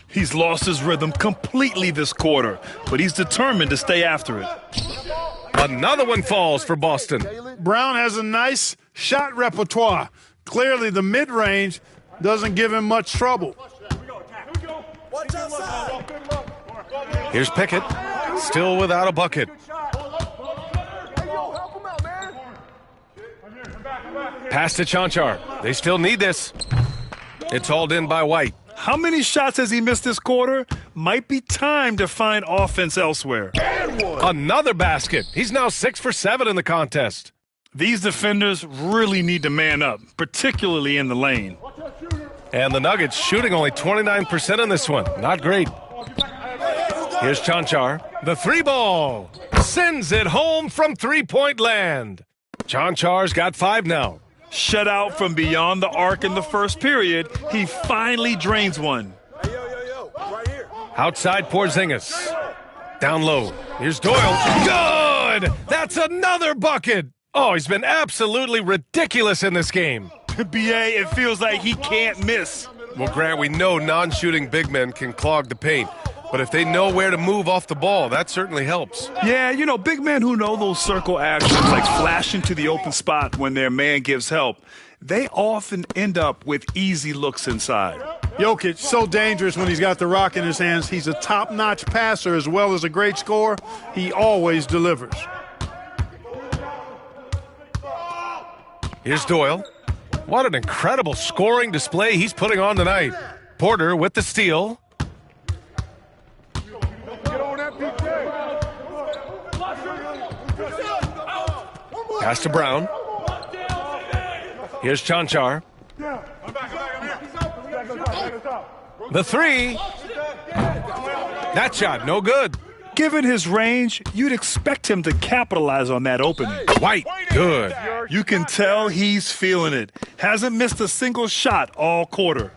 [SPEAKER 6] He's lost his rhythm completely this quarter, but he's determined to stay after it.
[SPEAKER 5] Another one falls for Boston.
[SPEAKER 8] Brown has a nice shot repertoire. Clearly the mid-range doesn't give him much trouble.
[SPEAKER 5] Here's Pickett, still without a bucket. Pass to Chanchar. They still need this. It's hauled in by White.
[SPEAKER 6] How many shots has he missed this quarter? Might be time to find offense elsewhere.
[SPEAKER 5] Another basket. He's now 6 for 7 in the contest.
[SPEAKER 6] These defenders really need to man up, particularly in the lane.
[SPEAKER 5] And the Nuggets shooting only 29% in this one. Not great. Here's Chanchar. The 3-ball. Sends it home from three-point land. Chanchar's got 5 now.
[SPEAKER 6] Shut out from beyond the arc in the first period, he finally drains one.
[SPEAKER 5] Outside Porzingis. Down low. Here's Doyle. Good! That's another bucket! Oh, he's been absolutely ridiculous in this game.
[SPEAKER 6] B.A., it feels like he can't miss.
[SPEAKER 5] Well, Grant, we know non-shooting big men can clog the paint. But if they know where to move off the ball, that certainly helps.
[SPEAKER 6] Yeah, you know, big men who know those circle actions, like flashing to the open spot when their man gives help, they often end up with easy looks inside.
[SPEAKER 8] Jokic, so dangerous when he's got the rock in his hands. He's a top-notch passer as well as a great scorer. He always delivers.
[SPEAKER 5] Here's Doyle. What an incredible scoring display he's putting on tonight. Porter with the steal. Pass to Brown. Here's Chanchar. The three. That shot, no good.
[SPEAKER 6] Given his range, you'd expect him to capitalize on that opening.
[SPEAKER 5] White, good.
[SPEAKER 6] You can tell he's feeling it. Hasn't missed a single shot all quarter.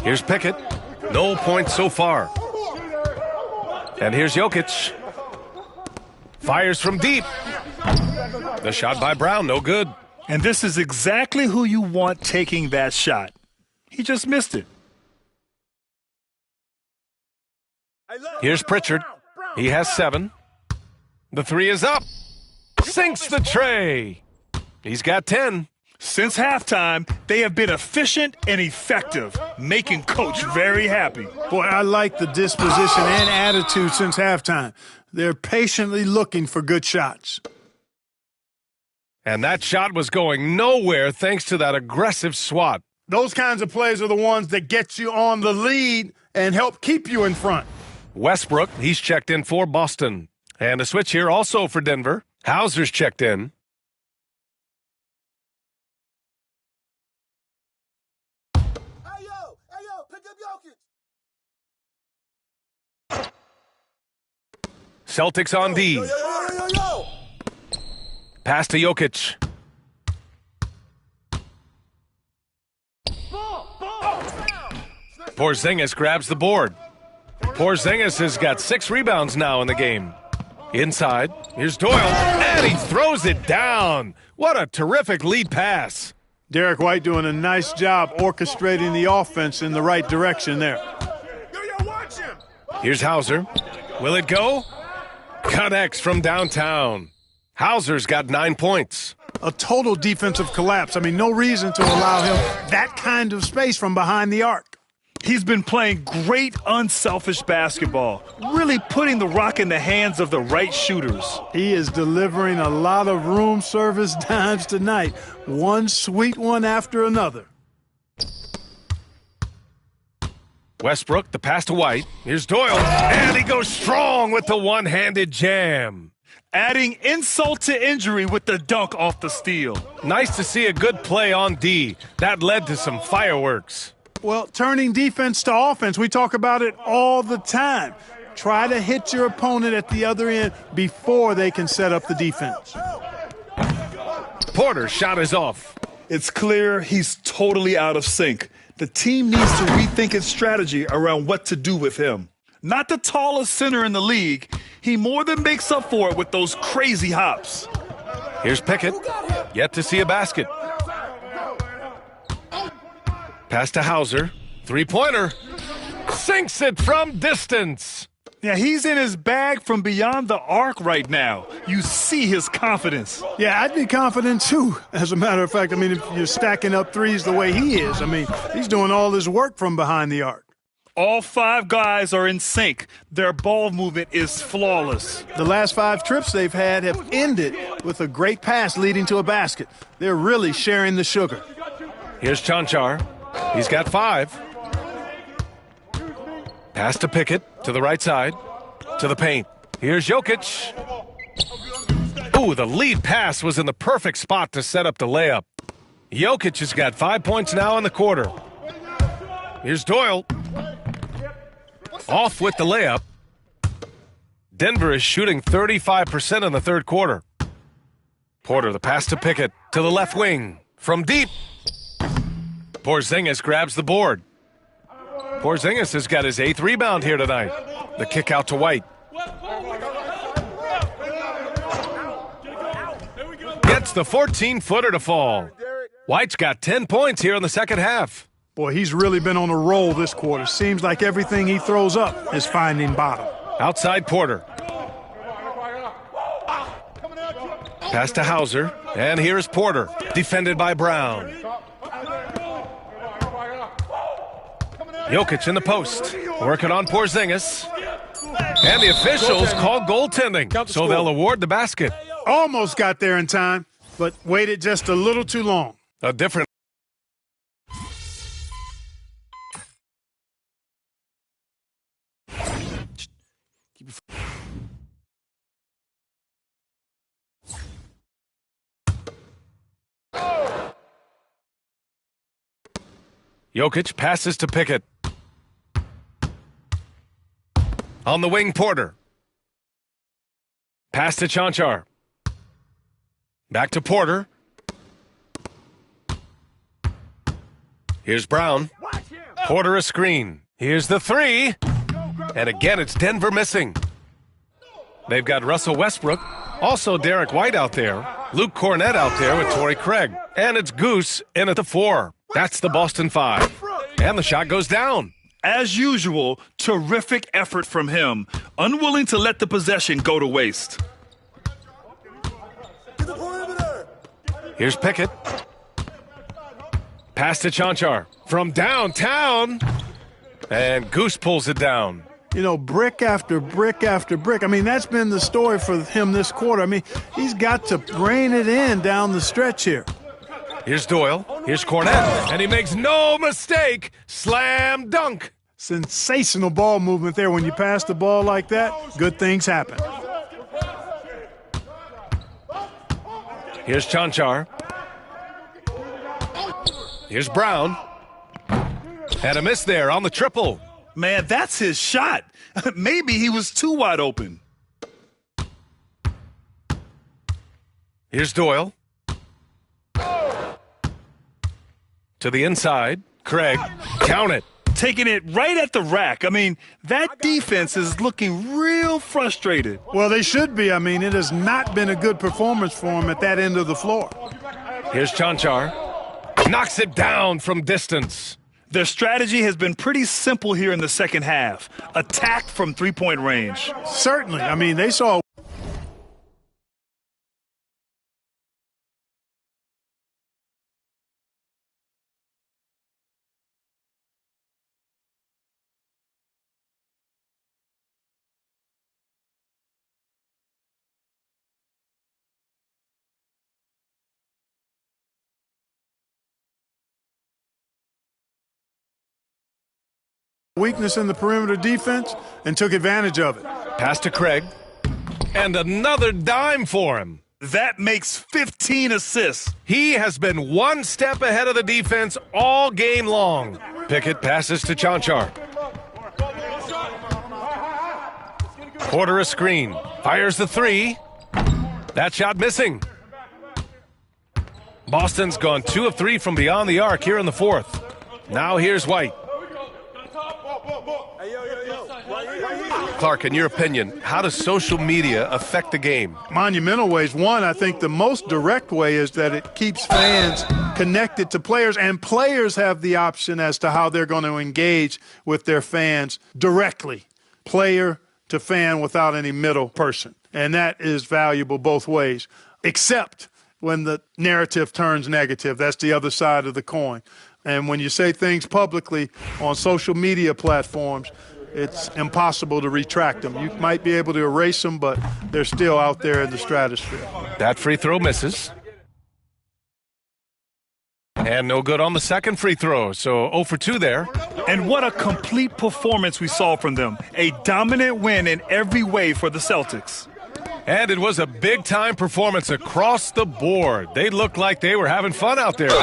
[SPEAKER 5] Here's Pickett. No points so far. And here's Jokic. Fires from deep. The shot by Brown, no good.
[SPEAKER 6] And this is exactly who you want taking that shot. He just missed it.
[SPEAKER 5] Here's Pritchard. He has 7. The three is up. Sinks the tray. He's got 10.
[SPEAKER 6] Since halftime, they have been efficient and effective, making Coach very happy.
[SPEAKER 8] Boy, I like the disposition and attitude since halftime. They're patiently looking for good shots.
[SPEAKER 5] And that shot was going nowhere thanks to that aggressive swat.
[SPEAKER 8] Those kinds of plays are the ones that get you on the lead and help keep you in front.
[SPEAKER 5] Westbrook, he's checked in for Boston. And a switch here also for Denver. Hauser's checked in. Celtics on D. Pass to Jokic. Porzingis grabs the board. Porzingis has got 6 rebounds now in the game. Inside, here's Doyle, and he throws it down. What a terrific lead pass.
[SPEAKER 8] Derek White doing a nice job orchestrating the offense in the right direction there.
[SPEAKER 5] Here's Hauser. Will it go? Connects from downtown. Hauser's got 9 points.
[SPEAKER 8] A total defensive collapse. I mean, no reason to allow him that kind of space from behind the arc.
[SPEAKER 6] He's been playing great, unselfish basketball, really putting the rock in the hands of the right shooters.
[SPEAKER 8] He is delivering a lot of room service dimes tonight, one sweet one after another.
[SPEAKER 5] Westbrook, the pass to White. Here's Doyle, and he goes strong with the one-handed jam.
[SPEAKER 6] Adding insult to injury with the dunk off the steal.
[SPEAKER 5] Nice to see a good play on D. That led to some fireworks.
[SPEAKER 8] Well, turning defense to offense, we talk about it all the time. Try to hit your opponent at the other end before they can set up the defense.
[SPEAKER 5] Porter's shot is off.
[SPEAKER 6] It's clear he's totally out of sync. The team needs to rethink its strategy around what to do with him. Not the tallest center in the league, he more than makes up for it with those crazy hops.
[SPEAKER 5] Here's Pickett. Yet to see a basket. Pass to Hauser. Three-pointer. Sinks it from distance.
[SPEAKER 6] Yeah, he's in his bag from beyond the arc right now. You see his confidence.
[SPEAKER 8] Yeah, I'd be confident too. As a matter of fact, I mean, if you're stacking up threes the way he is, I mean, he's doing all his work from behind the arc.
[SPEAKER 6] All 5 guys are in sync. Their ball movement is flawless.
[SPEAKER 8] The last 5 trips they've had have ended with a great pass leading to a basket. They're really sharing the sugar.
[SPEAKER 5] Here's Chanchar. He's got 5. Pass to Pickett, to the right side, to the paint. Here's Jokic. Ooh, the lead pass was in the perfect spot to set up the layup. Jokic has got 5 points now in the quarter. Here's Doyle. Off with the layup. Denver is shooting 35% in the third quarter. Porter, the pass to Pickett, to the left wing. From deep. Porzingis grabs the board. Porzingis has got his 8th rebound here tonight. The kick out to White. Gets the 14-footer to fall. White's got 10 points here in the second half.
[SPEAKER 8] Boy, he's really been on a roll this quarter. Seems like everything he throws up is finding bottom.
[SPEAKER 5] Outside Porter. Pass to Hauser. And here's Porter, defended by Brown. Jokic in the post, working on Porzingis. And the officials call goaltending, so they'll award the basket.
[SPEAKER 8] Almost got there in time, but waited just a little too long.
[SPEAKER 5] A different Jokic passes to Pickett. On the wing, Porter. Pass to Chanchar. Back to Porter. Here's Brown. Porter a screen. Here's the three. And again, it's Denver missing. They've got Russell Westbrook. Also Derek White out there. Luke Cornett out there with Torrey Craig. And it's Goose in at the 4. That's the Boston 5. And the shot goes down.
[SPEAKER 6] As usual, terrific effort from him. Unwilling to let the possession go to waste.
[SPEAKER 5] Here's Pickett. Pass to Chanchar from downtown. And Goose pulls it down.
[SPEAKER 8] You know, brick after brick after brick. I mean, that's been the story for him this quarter. I mean, he's got to rein it in down the stretch here.
[SPEAKER 5] Here's Doyle. Here's Cornett. And he makes no mistake. Slam dunk.
[SPEAKER 8] Sensational ball movement there. When you pass the ball like that, good things happen.
[SPEAKER 5] Here's Chanchar. Here's Brown. And a miss there on the triple.
[SPEAKER 6] Man, that's his shot. Maybe he was too wide open.
[SPEAKER 5] Here's Doyle. To the inside. Craig. Count it.
[SPEAKER 6] Taking it right at the rack. I mean, that defense is looking real frustrated.
[SPEAKER 8] Well, they should be. I mean, it has not been a good performance for him at that end of the floor.
[SPEAKER 5] Here's Chanchar. Knocks it down from distance.
[SPEAKER 6] Their strategy has been pretty simple here in the second half. Attack from three-point range.
[SPEAKER 8] Certainly. I mean, they saw weakness in the perimeter defense and took advantage of it.
[SPEAKER 5] Pass to Craig. And another dime for him.
[SPEAKER 6] That makes 15 assists.
[SPEAKER 5] He has been one step ahead of the defense all game long. Pickett passes to Chanchar. Porter a screen. Fires the three. That shot missing. Boston's gone 2 of 3 from beyond the arc here in the fourth. Now here's White. Clark, in your opinion, how does social media affect the game?
[SPEAKER 8] Monumental ways. One, I think the most direct way is that it keeps fans connected to players, and players have the option as to how they're going to engage with their fans directly, player to fan without any middle person. And that is valuable both ways, except when the narrative turns negative. That's the other side of the coin. And when you say things publicly on social media platforms, it's impossible to retract them. You might be able to erase them, but they're still out there in the stratosphere.
[SPEAKER 5] That free throw misses. And no good on the second free throw, so 0 for 2 there.
[SPEAKER 6] And what a complete performance we saw from them. A dominant win in every way for the Celtics.
[SPEAKER 5] And it was a big-time performance across the board. They looked like they were having fun out there, Greg.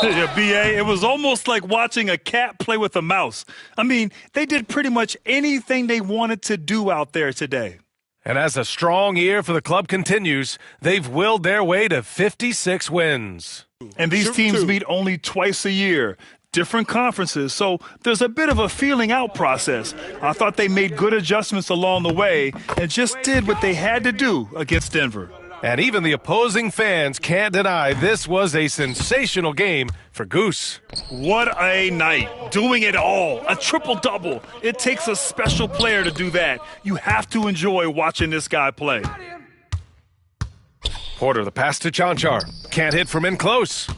[SPEAKER 6] Yeah, B.A., it was almost like watching a cat play with a mouse. I mean, they did pretty much anything they wanted to do out there today.
[SPEAKER 5] And as a strong year for the club continues, they've willed their way to 56 wins.
[SPEAKER 6] And these teams meet only twice a year. Different conferences, so there's a bit of a feeling out process. I thought they made good adjustments along the way and just did what they had to do against Denver.
[SPEAKER 5] And even the opposing fans can't deny this was a sensational game for Goose.
[SPEAKER 6] What a night. Doing it all. A triple-double. It takes a special player to do that. You have to enjoy watching this guy play.
[SPEAKER 5] Porter, the pass to Chanchar. Can't hit from in close.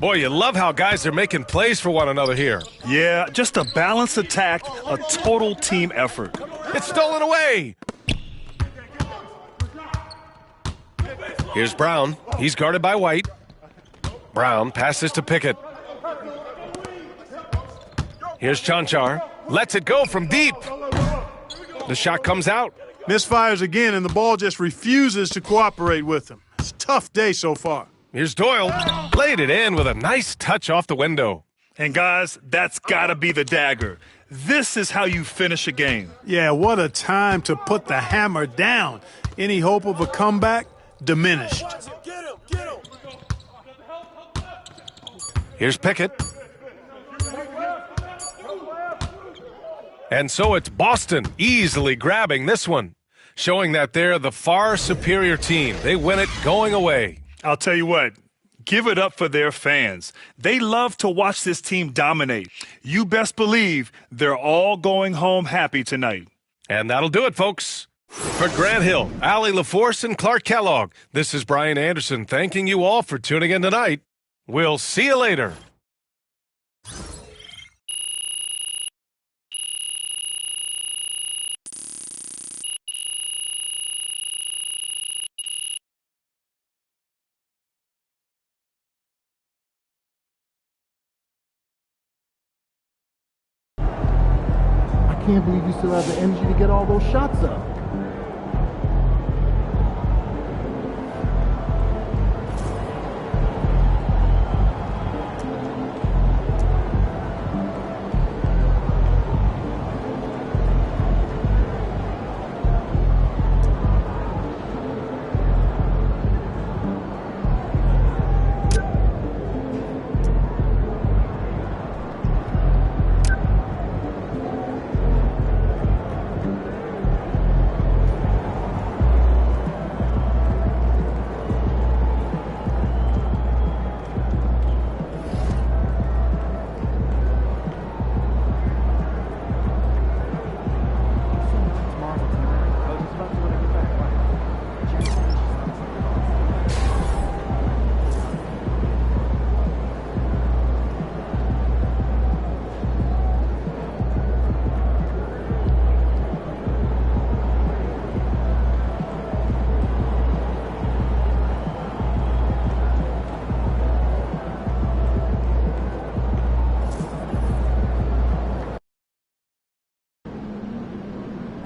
[SPEAKER 5] Boy, you love how guys are making plays for one another here.
[SPEAKER 6] Yeah, just a balanced attack, a total team effort.
[SPEAKER 5] It's stolen away. Here's Brown. He's guarded by White. Brown passes to Pickett. Here's Chanchar. Lets it go from deep. The shot comes out.
[SPEAKER 8] Misfires again, and the ball just refuses to cooperate with him. It's a tough day so far.
[SPEAKER 5] Here's Doyle. Laid it in with a nice touch off the window.
[SPEAKER 6] And guys, that's got to be the dagger. This is how you finish a game.
[SPEAKER 8] Yeah, what a time to put the hammer down. Any hope of a comeback? Diminished.
[SPEAKER 5] Here's Pickett. And so it's Boston easily grabbing this one, showing that they're the far superior team. They win it going away.
[SPEAKER 6] I'll tell you what, give it up for their fans. They love to watch this team dominate. You best believe they're all going home happy tonight.
[SPEAKER 5] And that'll do it, folks. For Grant Hill, Allie LaForce, and Clark Kellogg, this is Brian Anderson thanking you all for tuning in tonight. We'll see you later.
[SPEAKER 1] I can't believe you still have the energy to get all those shots up.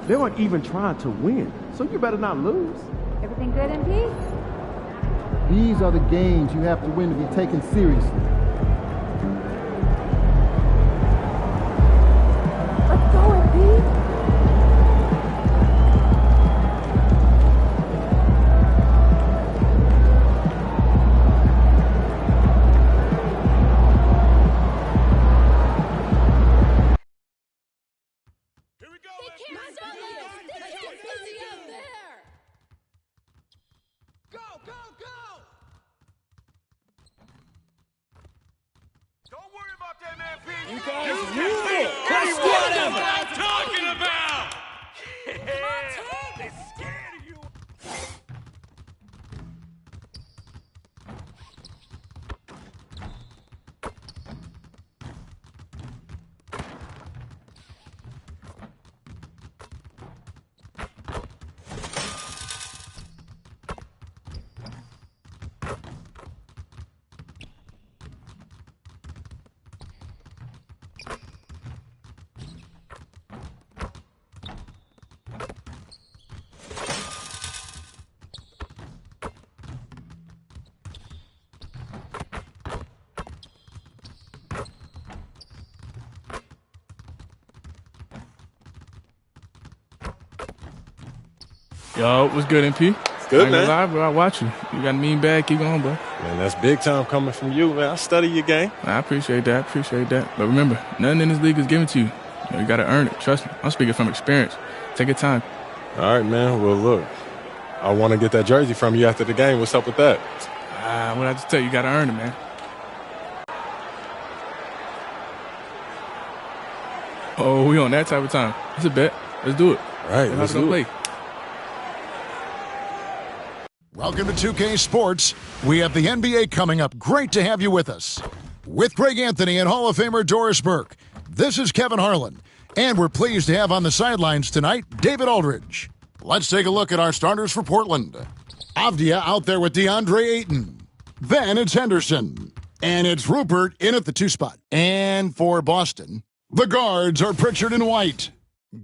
[SPEAKER 12] They weren't even trying to win, so you better not lose.
[SPEAKER 13] Everything good, MP?
[SPEAKER 1] These are the games you have to win to be taken seriously.
[SPEAKER 13] Let's go, MP.
[SPEAKER 14] Yo, what's good, MP?
[SPEAKER 15] Good, man.
[SPEAKER 14] Lie, bro. I watch you. You got a mean bag. Keep going, bro.
[SPEAKER 15] Man, that's big time coming from you, man. I study your game.
[SPEAKER 14] I appreciate that. But remember, nothing in this league is given to you. You got to earn it. Trust me. I'm speaking from experience. Take your time.
[SPEAKER 15] All right, man. Well, look, I want to get that jersey from you after the game. What's up with that?
[SPEAKER 14] What I just tell you, you got to earn it, man. Oh, we on that type of time. That's a bet. Let's do it.
[SPEAKER 15] All right, let's do it.
[SPEAKER 16] Welcome to 2K Sports. We have the NBA coming up. Great to have you with us. With Greg Anthony and Hall of Famer Doris Burke, this is Kevin Harlan. And we're pleased to have on the sidelines tonight, David Aldridge. Let's take a look at our starters for Portland. Avdia out there with DeAndre Ayton. Then it's Henderson. And it's Rupert in at the 2 spot. And for Boston, the guards are Pritchard and White.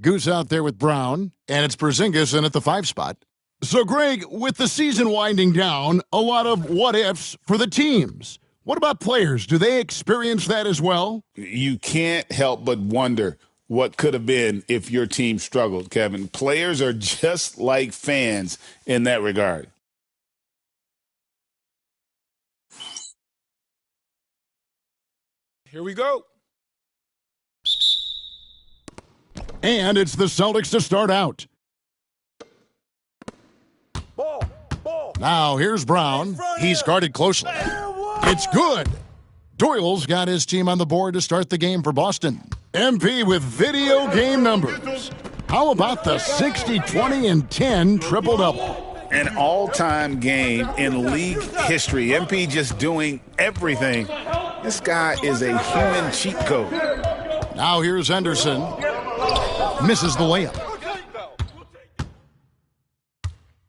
[SPEAKER 16] Goose out there with Brown. And it's Porzingis in at the 5 spot. So, Greg, with the season winding down, a lot of what-ifs for the teams. What about players? Do they experience that as well?
[SPEAKER 17] You can't help but wonder what could have been if your team struggled, Kevin. Players are just like fans in that regard.
[SPEAKER 18] Here we go.
[SPEAKER 16] And it's the Celtics to start out. Now here's Brown. He's guarded closely. It's good. Doyle's got his team on the board to start the game for Boston. MP with video game numbers. How about the 60, 20, and 10 triple-double?
[SPEAKER 17] An all-time game in league history. MP just doing everything. This guy is a human cheat code.
[SPEAKER 16] Now here's Henderson. Misses the layup.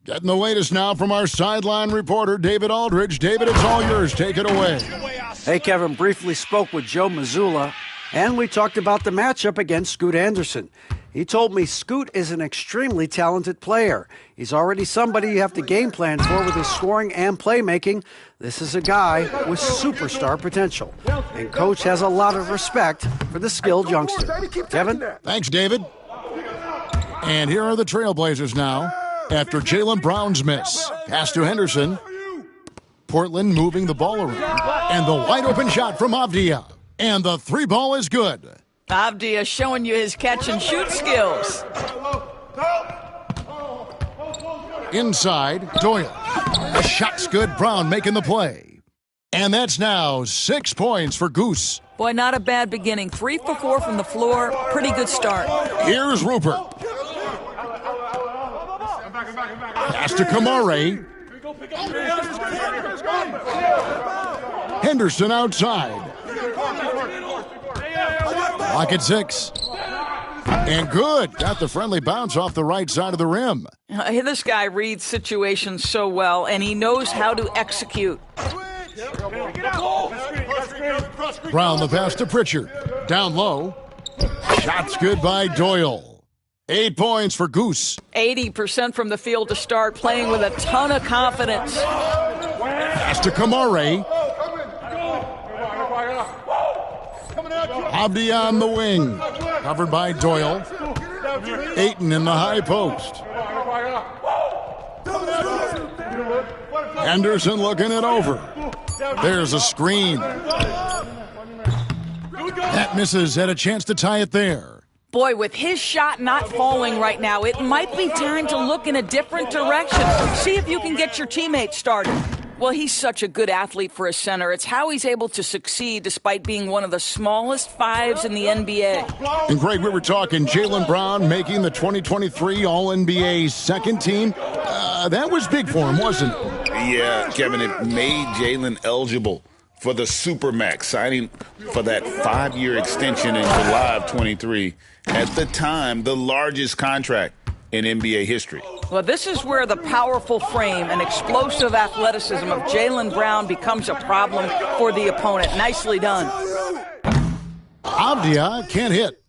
[SPEAKER 16] Getting the latest now from our sideline reporter, David Aldridge. David, it's all yours. Take it away.
[SPEAKER 19] Hey, Kevin, briefly spoke with Joe Mazzulla, and we talked about the matchup against Scoot Anderson. He told me Scoot is an extremely talented player. He's already somebody you have to game plan for with his scoring and playmaking. This is a guy with superstar potential. And Coach has a lot of respect for the skilled youngster. Kevin?
[SPEAKER 16] Thanks, David. And here are the Trailblazers now after Jaylen Brown's miss. Pass to Henderson. Portland moving the ball around. And the wide-open shot from Avdia. And the three ball is good.
[SPEAKER 20] Avdia showing you his catch-and-shoot skills.
[SPEAKER 16] Inside, Doyle. The shot's good. Brown making the play. And that's now 6 points for Goose.
[SPEAKER 20] Boy, not a bad beginning. 3 for 4 from the floor. Pretty good start.
[SPEAKER 16] Here's Rupert. Pass to Kamare. Henderson outside. Lock at 6. And good. Got the friendly bounce off the right side of the rim.
[SPEAKER 20] This guy reads situations so well, and he knows how to execute.
[SPEAKER 16] Brown the pass to Pritchard. Down low. Shots good by Doyle. 8 points for Goose.
[SPEAKER 20] 80% from the field to start, playing with a ton of confidence.
[SPEAKER 16] Pass to Kamare. Abdi on the wing. Covered by Doyle. Ayton in the high post. Henderson looking it over. There's a screen. That misses. Had a chance to tie it there.
[SPEAKER 20] Boy, with his shot not falling right now, it might be time to look in a different direction. See if you can get your teammates started. Well, he's such a good athlete for a center. It's how he's able to succeed despite being one of the smallest fives in the NBA.
[SPEAKER 16] And, Greg, we were talking Jaylen Brown making the 2023 All-NBA second team. That was big for him, wasn't it?
[SPEAKER 17] Yeah, Kevin, it made Jaylen eligible for the Supermax, signing for that 5-year extension in July of 23. At the time, the largest contract in NBA history.
[SPEAKER 20] Well, this is where the powerful frame and explosive athleticism of Jaylen Brown becomes a problem for the opponent. Nicely done.
[SPEAKER 16] Avdia can't hit.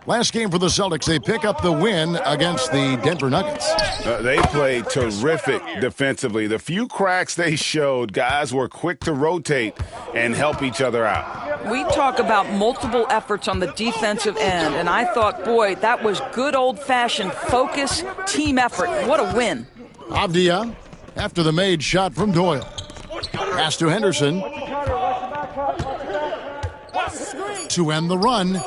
[SPEAKER 16] Last game for the Celtics, they pick up the win against the Denver Nuggets.
[SPEAKER 17] They played terrific defensively. The few cracks they showed, guys were quick to rotate and help each other out.
[SPEAKER 20] We talk about multiple efforts on the defensive end, and I thought, boy, that was good old-fashioned focus, team effort. What a win.
[SPEAKER 16] Avdia after the made shot from Doyle. Pass to Henderson. To end the run.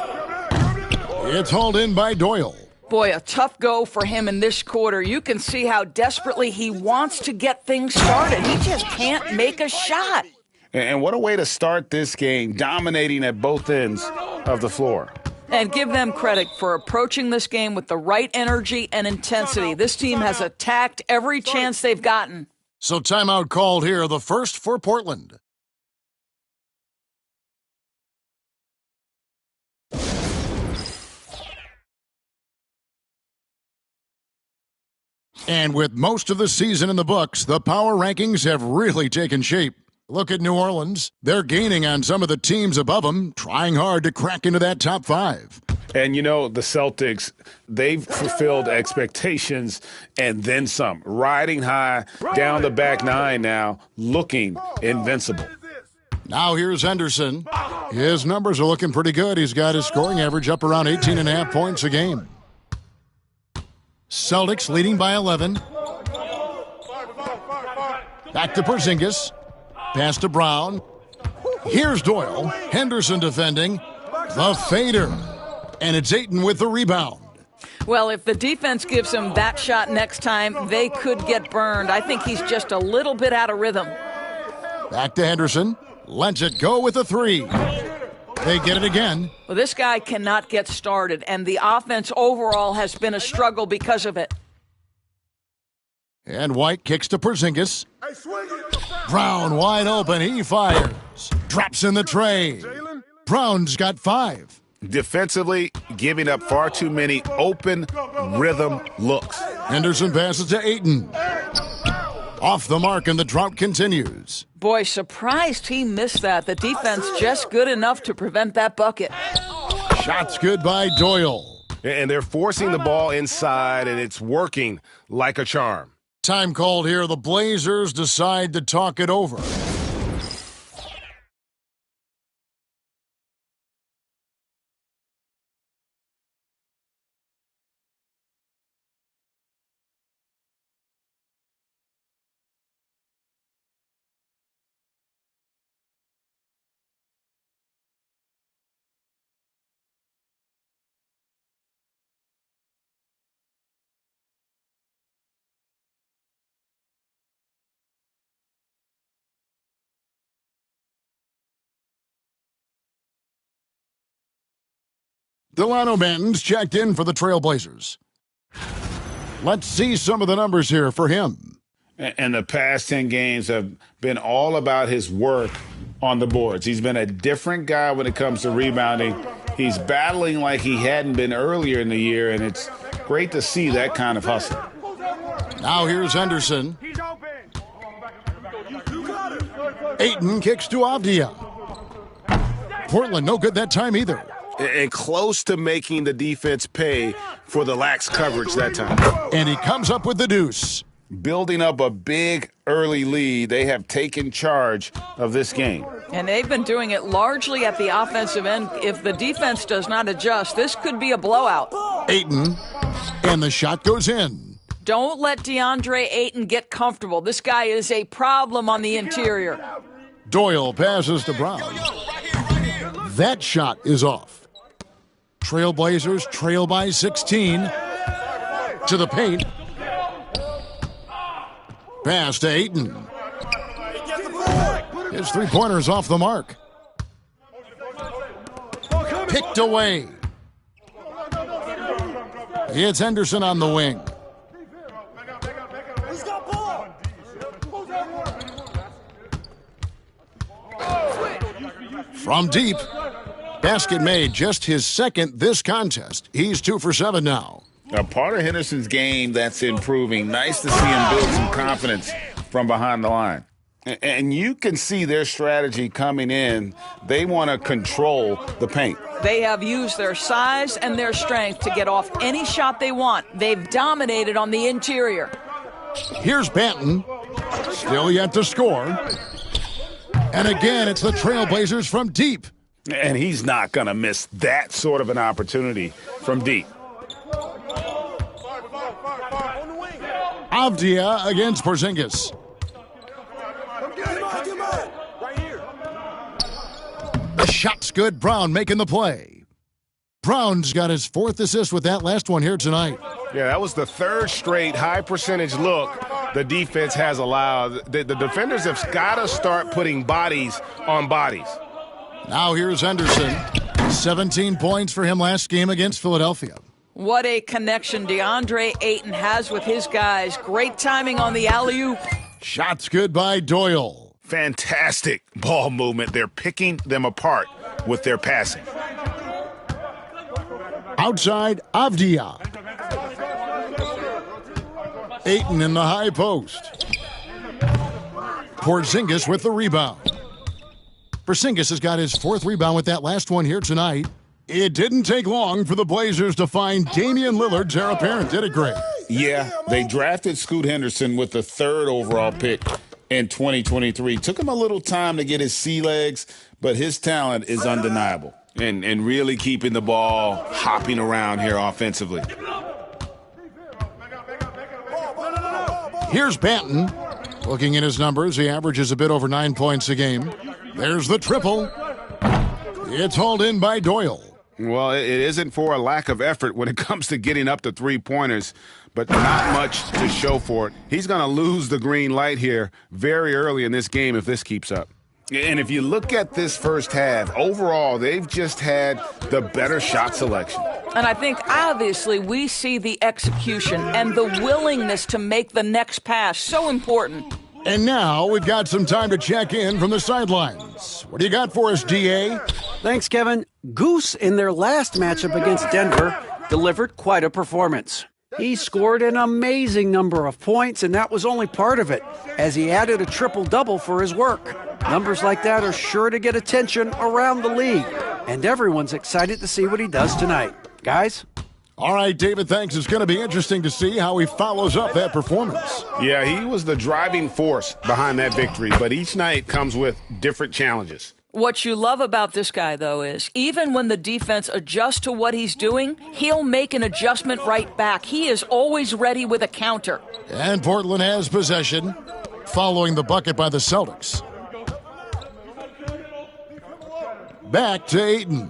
[SPEAKER 16] It's hauled in by Doyle.
[SPEAKER 20] Boy, a tough go for him in this quarter. You can see how desperately he wants to get things started. He just can't make a shot.
[SPEAKER 17] And what a way to start this game, dominating at both ends of the floor.
[SPEAKER 20] And give them credit for approaching this game with the right energy and intensity. This team has attacked every chance they've gotten.
[SPEAKER 16] So timeout called here, the first for Portland. And with most of the season in the books, the power rankings have really taken shape. Look at New Orleans. They're gaining on some of the teams above them, trying hard to crack into that top 5.
[SPEAKER 17] And, you know, the Celtics, they've fulfilled expectations and then some. Riding high down the back 9 now, looking invincible.
[SPEAKER 16] Now here's Henderson. His numbers are looking pretty good. He's got his scoring average up around 18.5 points a game. Celtics leading by 11. Back to Porzingis. Pass to Brown. Here's Doyle. Henderson defending. The fader. And it's Ayton with the rebound.
[SPEAKER 20] Well, if the defense gives him that shot next time, they could get burned. I think he's just a little bit out of rhythm.
[SPEAKER 16] Back to Henderson. Lets it go with a 3. They get it again.
[SPEAKER 20] Well, this guy cannot get started, and the offense overall has been a struggle because of it.
[SPEAKER 16] And White kicks to Porzingis. Brown wide open. He fires. Drops in the tray. Brown's got 5.
[SPEAKER 17] Defensively, giving up far too many open rhythm looks.
[SPEAKER 16] Henderson passes to Ayton. Off the mark, and the drought continues.
[SPEAKER 20] Boy, surprised he missed that. The defense just good enough to prevent that bucket.
[SPEAKER 16] Shots good by Doyle.
[SPEAKER 5] And they're forcing the ball inside, and it's working like a charm.
[SPEAKER 16] Time called here. The Blazers decide to talk it over. Delano Banton's checked in for the Trailblazers. Let's see some of the numbers here for him.
[SPEAKER 17] And the past 10 games have been all about his work on the boards. He's been a different guy when it comes to rebounding. He's battling like he hadn't been earlier in the year, and it's great to see that kind of hustle.
[SPEAKER 16] Now here's Henderson. Ayton kicks to Avdia. Portland no good that time either.
[SPEAKER 5] And close to making the defense pay for the lax coverage that time.
[SPEAKER 16] And he comes up with the deuce.
[SPEAKER 17] Building up a big early lead, they have taken charge of this game.
[SPEAKER 20] And they've been doing it largely at the offensive end. If the defense does not adjust, this could be a blowout.
[SPEAKER 16] Ayton, and the shot goes in.
[SPEAKER 20] Don't let DeAndre Ayton get comfortable. This guy is a problem on the interior.
[SPEAKER 16] Doyle passes to Brown. That shot is off. Trailblazers trail by 16. To the paint. Pass to Ayton. His three-pointer's off the mark. Picked away. It's Henderson on the wing. From deep. Basket made, just his second this contest. He's 2 for 7 now.
[SPEAKER 17] A part of Henderson's game that's improving. Nice to see him build some confidence from behind the line. And you can see their strategy coming in. They want to control the paint.
[SPEAKER 20] They have used their size and their strength to get off any shot they want. They've dominated on the interior.
[SPEAKER 16] Here's Banton. Still yet to score. And again, it's the Trailblazers from deep.
[SPEAKER 17] And he's not going to miss that sort of an opportunity from deep.
[SPEAKER 16] Avdia against Porzingis. The shot's good. Brown making the play. Brown's got his 4th assist with that last one here tonight.
[SPEAKER 5] Yeah, that was the 3rd straight high-percentage look the defense has allowed. The defenders have got to start putting bodies on bodies.
[SPEAKER 16] Now here's Henderson. 17 points for him last game against Philadelphia.
[SPEAKER 20] What a connection DeAndre Ayton has with his guys. Great timing on the alley-oop.
[SPEAKER 16] Shots good by Doyle.
[SPEAKER 17] Fantastic ball movement. They're picking them apart with their passing.
[SPEAKER 16] Outside, Avdia. Ayton in the high post. Porzingis with the rebound. Porzingis has got his 4th rebound with that last one here tonight. It didn't take long for the Blazers to find Damian Lillard's heir apparent, did it, Greg?
[SPEAKER 17] Yeah, they drafted Scoot Henderson with the 3rd overall pick in 2023. Took him a little time to get his sea legs, but his talent is undeniable. And really keeping the ball hopping around here offensively.
[SPEAKER 16] Here's Banton. Looking at his numbers, he averages a bit over 9 points a game. There's the triple. It's hauled in by Doyle.
[SPEAKER 17] Well, it isn't for a lack of effort when it comes to getting up to three-pointers, but not much to show for it. He's going to lose the green light here very early in this game if this keeps up. And if you look at this first half, overall, they've just had the better shot selection.
[SPEAKER 20] And I think, obviously, we see the execution and the willingness to make the next pass so important.
[SPEAKER 16] And now we've got some time to check in from the sidelines. What do you got for us, D.A.?
[SPEAKER 19] Thanks, Kevin. Goose, in their last matchup against Denver, delivered quite a performance. He scored an amazing number of points, and that was only part of it, as he added a triple-double for his work. Numbers like that are sure to get attention around the league, and everyone's excited to see what he does tonight. Guys?
[SPEAKER 16] All right, David, thanks. It's going to be interesting to see how he follows up that performance.
[SPEAKER 17] Yeah, he was the driving force behind that victory, but each night comes with different challenges.
[SPEAKER 20] What you love about this guy, though, is even when the defense adjusts to what he's doing, he'll make an adjustment right back. He is always ready with a counter.
[SPEAKER 16] And Portland has possession, following the bucket by the Celtics. Back to Ayton.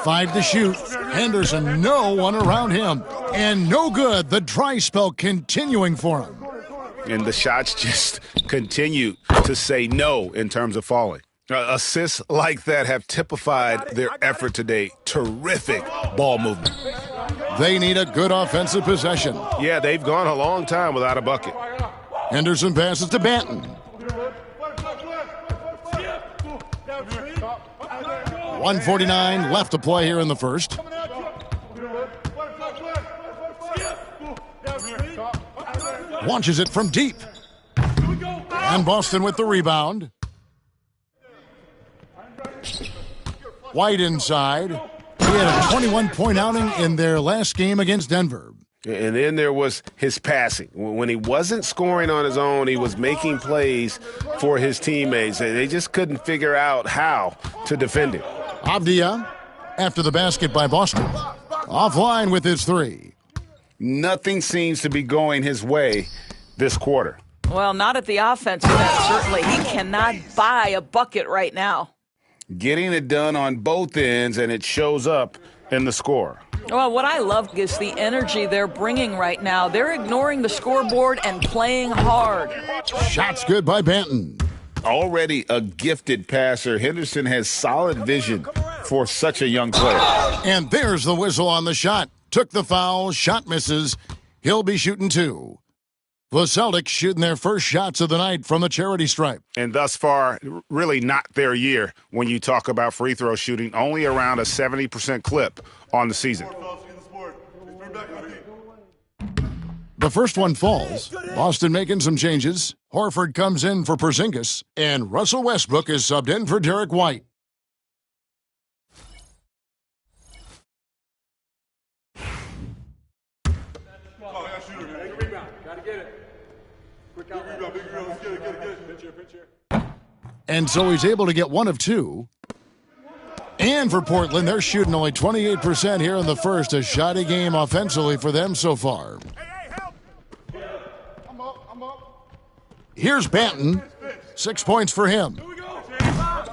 [SPEAKER 16] 5 to shoot. Henderson, no one around him. And no good. The dry spell continuing for him.
[SPEAKER 17] And the shots just continue to say no in terms of falling. Assists like that have typified their effort today. Terrific ball movement.
[SPEAKER 16] They need a good offensive possession.
[SPEAKER 17] Yeah, they've gone a long time without a bucket.
[SPEAKER 16] Henderson passes to Banton. 1:49 left to play here in the first. Launches it from deep. And Boston with the rebound. White inside. He had a 21-point outing in their last game against Denver.
[SPEAKER 17] And then there was his passing. When he wasn't scoring on his own, he was making plays for his teammates. And they just couldn't figure out how to defend him.
[SPEAKER 16] Avdia, after the basket by Boston. Offline with his 3.
[SPEAKER 17] Nothing seems to be going his way this quarter.
[SPEAKER 20] Well, not at the offensive end, certainly. He cannot buy a bucket right now.
[SPEAKER 17] Getting it done on both ends, and it shows up in the score.
[SPEAKER 20] Well, what I love is the energy they're bringing right now. They're ignoring the scoreboard and playing hard.
[SPEAKER 16] Shots good by Banton.
[SPEAKER 17] Already a gifted passer, Henderson has solid vision for such a young player.
[SPEAKER 16] And there's the whistle on the shot. Took the foul, shot misses. He'll be shooting 2. The Celtics shooting their first shots of the night from the charity stripe.
[SPEAKER 17] And thus far, really not their year when you talk about free throw shooting, only around a 70% clip on the season.
[SPEAKER 16] The first one falls. Boston making some changes. Horford comes in for Porzingis, and Russell Westbrook is subbed in for Derek White. And so he's able to get 1 of 2. And for Portland, they're shooting only 28% here in the first. A shoddy game offensively for them so far. Here's Banton. 6 points for him.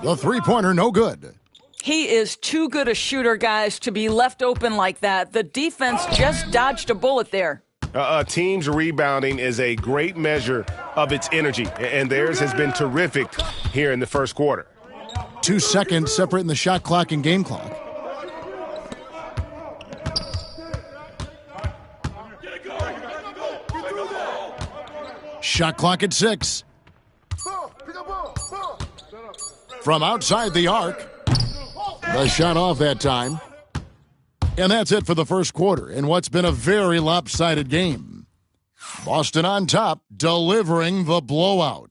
[SPEAKER 16] The three-pointer, no good.
[SPEAKER 20] He is too good a shooter, guys, to be left open like that. The defense just dodged a bullet there.
[SPEAKER 17] A team's rebounding is a great measure of its energy, and theirs has been terrific here in the first quarter.
[SPEAKER 16] 2 seconds separating the shot clock and game clock. Shot clock at 6. From outside the arc. The shot off that time. And that's it for the first quarter in what's been a very lopsided game. Boston on top, delivering the blowout.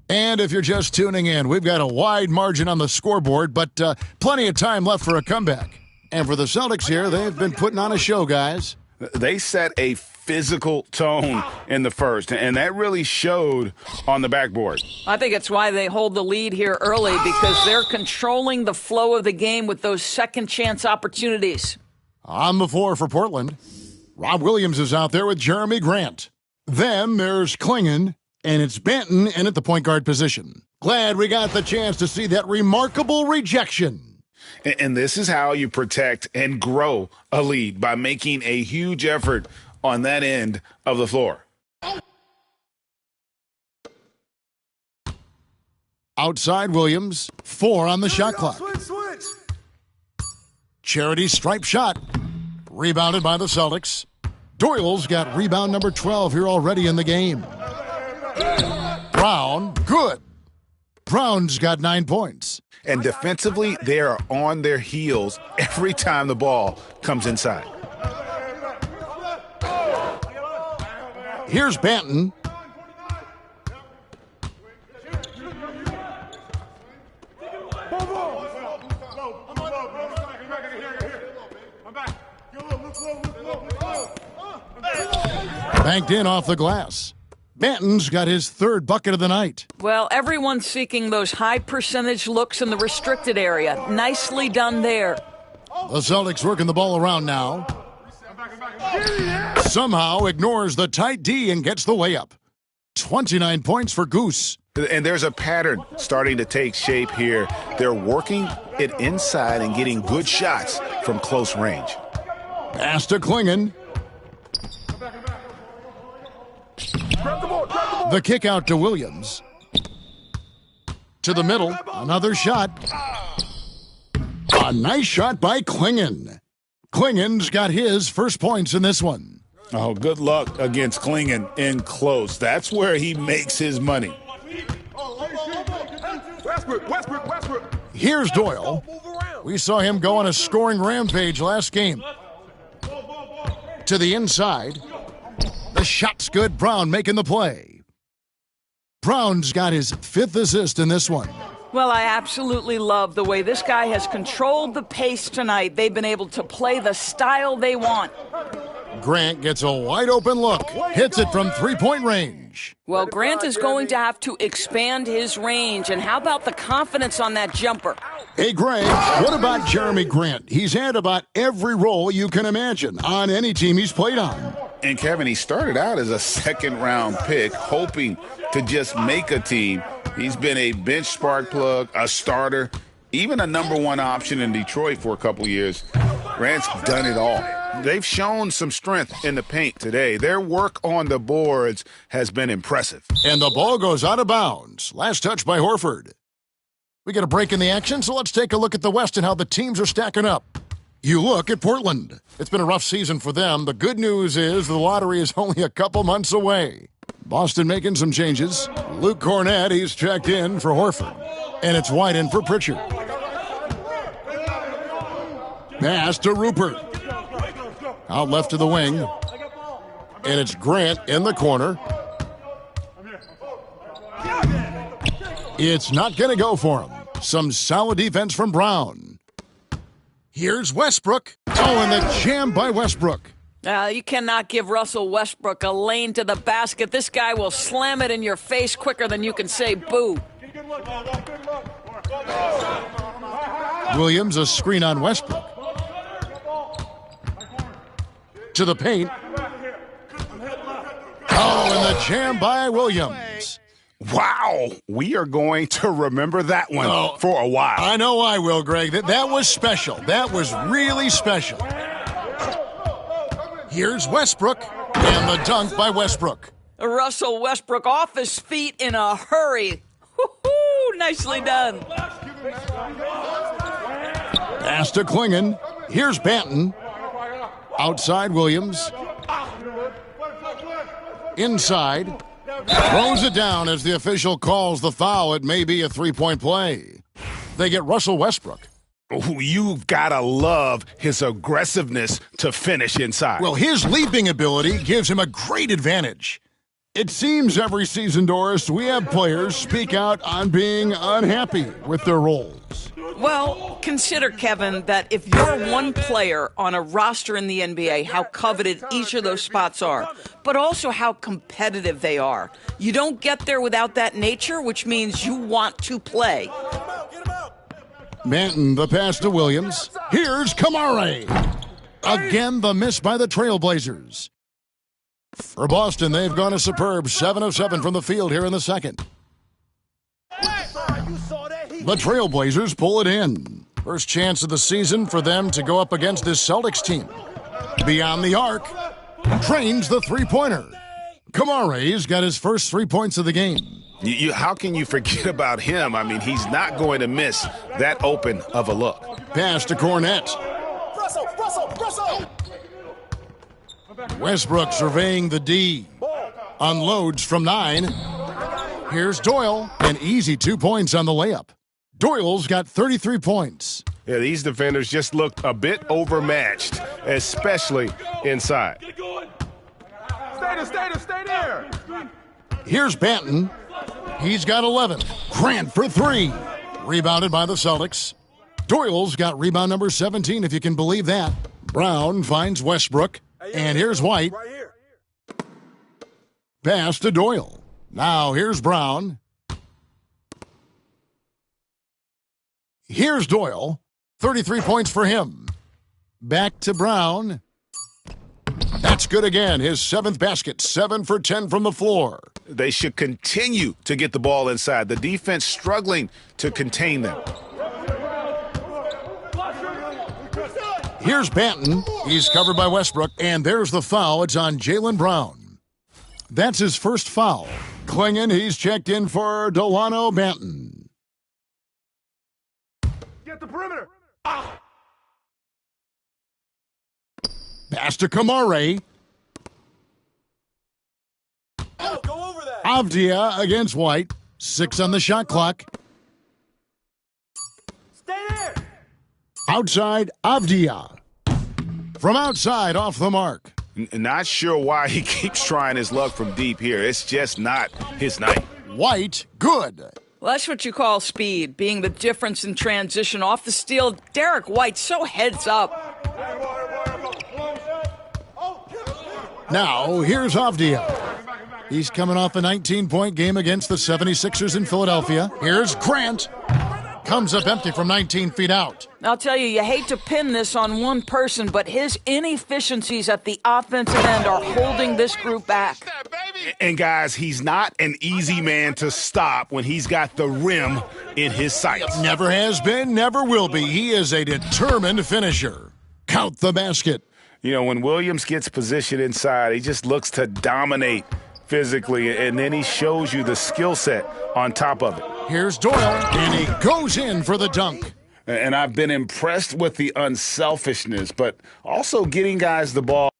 [SPEAKER 16] And if you're just tuning in, we've got a wide margin on the scoreboard, but plenty of time left for a comeback. And for the Celtics here, they've been putting on a show, guys.
[SPEAKER 17] They set a physical tone in the first, and that really showed on the backboard.
[SPEAKER 20] I think it's why they hold the lead here early, because they're controlling the flow of the game with those second chance opportunities.
[SPEAKER 16] On the floor for Portland, Rob Williams is out there with Jeremy Grant. Then there's Klingon, and it's Banton in at the point guard position. Glad we got the chance to see that remarkable rejection.
[SPEAKER 17] And this is how you protect and grow a lead, by making a huge effort on that end of the floor.
[SPEAKER 16] Outside Williams, 4 on the shot clock. Charity stripe shot, rebounded by the Celtics. Doyle's got rebound number 12 here already in the game. Brown, good. Brown's got 9 points.
[SPEAKER 17] And defensively, they are on their heels every time the ball comes inside.
[SPEAKER 16] Here's Banton. Banked in off the glass. Banton's got his 3rd bucket of the night.
[SPEAKER 20] Well, everyone's seeking those high percentage looks in the restricted area. Nicely done there.
[SPEAKER 16] The Celtics working the ball around now. Somehow ignores the tight D and gets the way up. 29 points for Goose.
[SPEAKER 17] And there's a pattern starting to take shape here. They're working it inside and getting good shots from close range.
[SPEAKER 16] Pass to Klingon. The kick out to Williams. To the middle. Another shot. A nice shot by Klingon. Klingon's got his first points in this one.
[SPEAKER 17] Oh, good luck against Klingon in close. That's where he makes his money.
[SPEAKER 7] Westbrook.
[SPEAKER 16] Here's Doyle. We saw him go on a scoring rampage last game. To the inside. The shot's good. Brown making the play. Brown's got his 5th assist in this one.
[SPEAKER 20] Well, I absolutely love the way this guy has controlled the pace tonight. They've been able to play the style they want.
[SPEAKER 16] Grant gets a wide open look. Hits it from 3-point range.
[SPEAKER 20] Well, Grant is going to have to expand his range. And how about the confidence on that jumper?
[SPEAKER 16] Hey, Greg, what about Jeremy Grant? He's had about every role you can imagine on any team he's played on.
[SPEAKER 17] And, Kevin, he started out as a second-round pick, hoping to just make a team. He's been a bench spark plug, a starter, even a number 1 option in Detroit for a couple years. Grant's done it all. They've shown some strength in the paint today. Their work on the boards has been impressive.
[SPEAKER 16] And the ball goes out of bounds. Last touch by Horford. We get a break in the action, so let's take a look at the West and how the teams are stacking up. You look at Portland. It's been a rough season for them. The good news is the lottery is only a couple months away. Boston making some changes. Luke Cornett, he's checked in for Horford. And it's wide in for Pritchard. Pass to Rupert. Out left to the wing. And it's Grant in the corner. It's not going to go for him. Some solid defense from Brown. Here's Westbrook. Oh, and the jam by Westbrook.
[SPEAKER 20] You cannot give Russell Westbrook a lane to the basket. This guy will slam it in your face quicker than you can say boo.
[SPEAKER 16] Williams, a screen on Westbrook. To the paint. Oh, and the jam by Williams.
[SPEAKER 17] Wow, we are going to remember that one for a while.
[SPEAKER 16] I know I will, Greg. That was special. That was really special. Here's Westbrook, and the dunk by Westbrook.
[SPEAKER 20] Russell Westbrook off his feet in a hurry. Woo-hoo, nicely done.
[SPEAKER 16] Pass to Klingon. Here's Banton. Outside Williams. Inside. Throws it down as the official calls the foul. It may be a 3-point play. They get Russell Westbrook.
[SPEAKER 17] Ooh, you've got to love his aggressiveness to finish inside.
[SPEAKER 16] Well, his leaping ability gives him a great advantage. It seems every season, Doris, we have players speak out on being unhappy with their roles.
[SPEAKER 20] Well, consider, Kevin, that if you're one player on a roster in the NBA, how coveted each of those spots are, but also how competitive they are. You don't get there without that nature, which means you want to play.
[SPEAKER 16] Manton, the pass to Williams. Here's Kamare. Again, the miss by the Trailblazers. For Boston, they've gone a superb 7 of 7 from the field here in the second. The Trailblazers pull it in. First chance of the season for them to go up against this Celtics team. Beyond the arc, trains the three-pointer. Kamare's got his first 3 points of the game.
[SPEAKER 17] How can you forget about him? I mean, he's not going to miss that open of a look.
[SPEAKER 16] Pass to Cornette. Westbrook surveying the D. Unloads from 9. Here's Doyle. An easy 2 points on the layup. Doyle's got 33 points.
[SPEAKER 17] Yeah, these defenders just looked a bit overmatched, especially inside.
[SPEAKER 7] Stay there.
[SPEAKER 16] Here's Banton. He's got 11. Grant for 3. Rebounded by the Celtics. Doyle's got rebound number 17, if you can believe that. Brown finds Westbrook. And here's White. Pass to Doyle. Now here's Brown. Here's Doyle. 33 points for him. Back to Brown. That's good again. His 7th basket. 7 for 10 from the floor.
[SPEAKER 17] They should continue to get the ball inside. The defense struggling to contain them.
[SPEAKER 16] Here's Banton. He's covered by Westbrook. And there's the foul. It's on Jaylen Brown. That's his first foul. Klingon, he's checked in for Delano Banton.
[SPEAKER 7] Get the perimeter.
[SPEAKER 16] Pass to Kamare.
[SPEAKER 7] Oh, go over that.
[SPEAKER 16] Avdia against White. 6 on the shot clock.
[SPEAKER 7] Stay there.
[SPEAKER 16] Outside, Avdia. From outside, off the mark.
[SPEAKER 17] Not sure why he keeps trying his luck from deep here. It's just not his night.
[SPEAKER 16] White, good.
[SPEAKER 20] Well, that's what you call speed, being the difference in transition off the steal. Derek White, so heads up.
[SPEAKER 16] Now, here's Avdia. He's coming off a 19-point game against the 76ers in Philadelphia. Here's Grant. Comes up empty from 19 feet out.
[SPEAKER 20] I'll tell you, you hate to pin this on one person, but his inefficiencies at the offensive end are holding this group back.
[SPEAKER 17] And guys, he's not an easy man to stop when he's got the rim in his sights.
[SPEAKER 16] Never has been, never will be. He is a determined finisher. Count the basket.
[SPEAKER 17] You know, when Williams gets positioned inside, he just looks to dominate physically, and then he shows you the skill set on top of it.
[SPEAKER 16] Here's Doyle, and he goes in for the dunk.
[SPEAKER 17] And I've been impressed with the unselfishness, but also getting guys the ball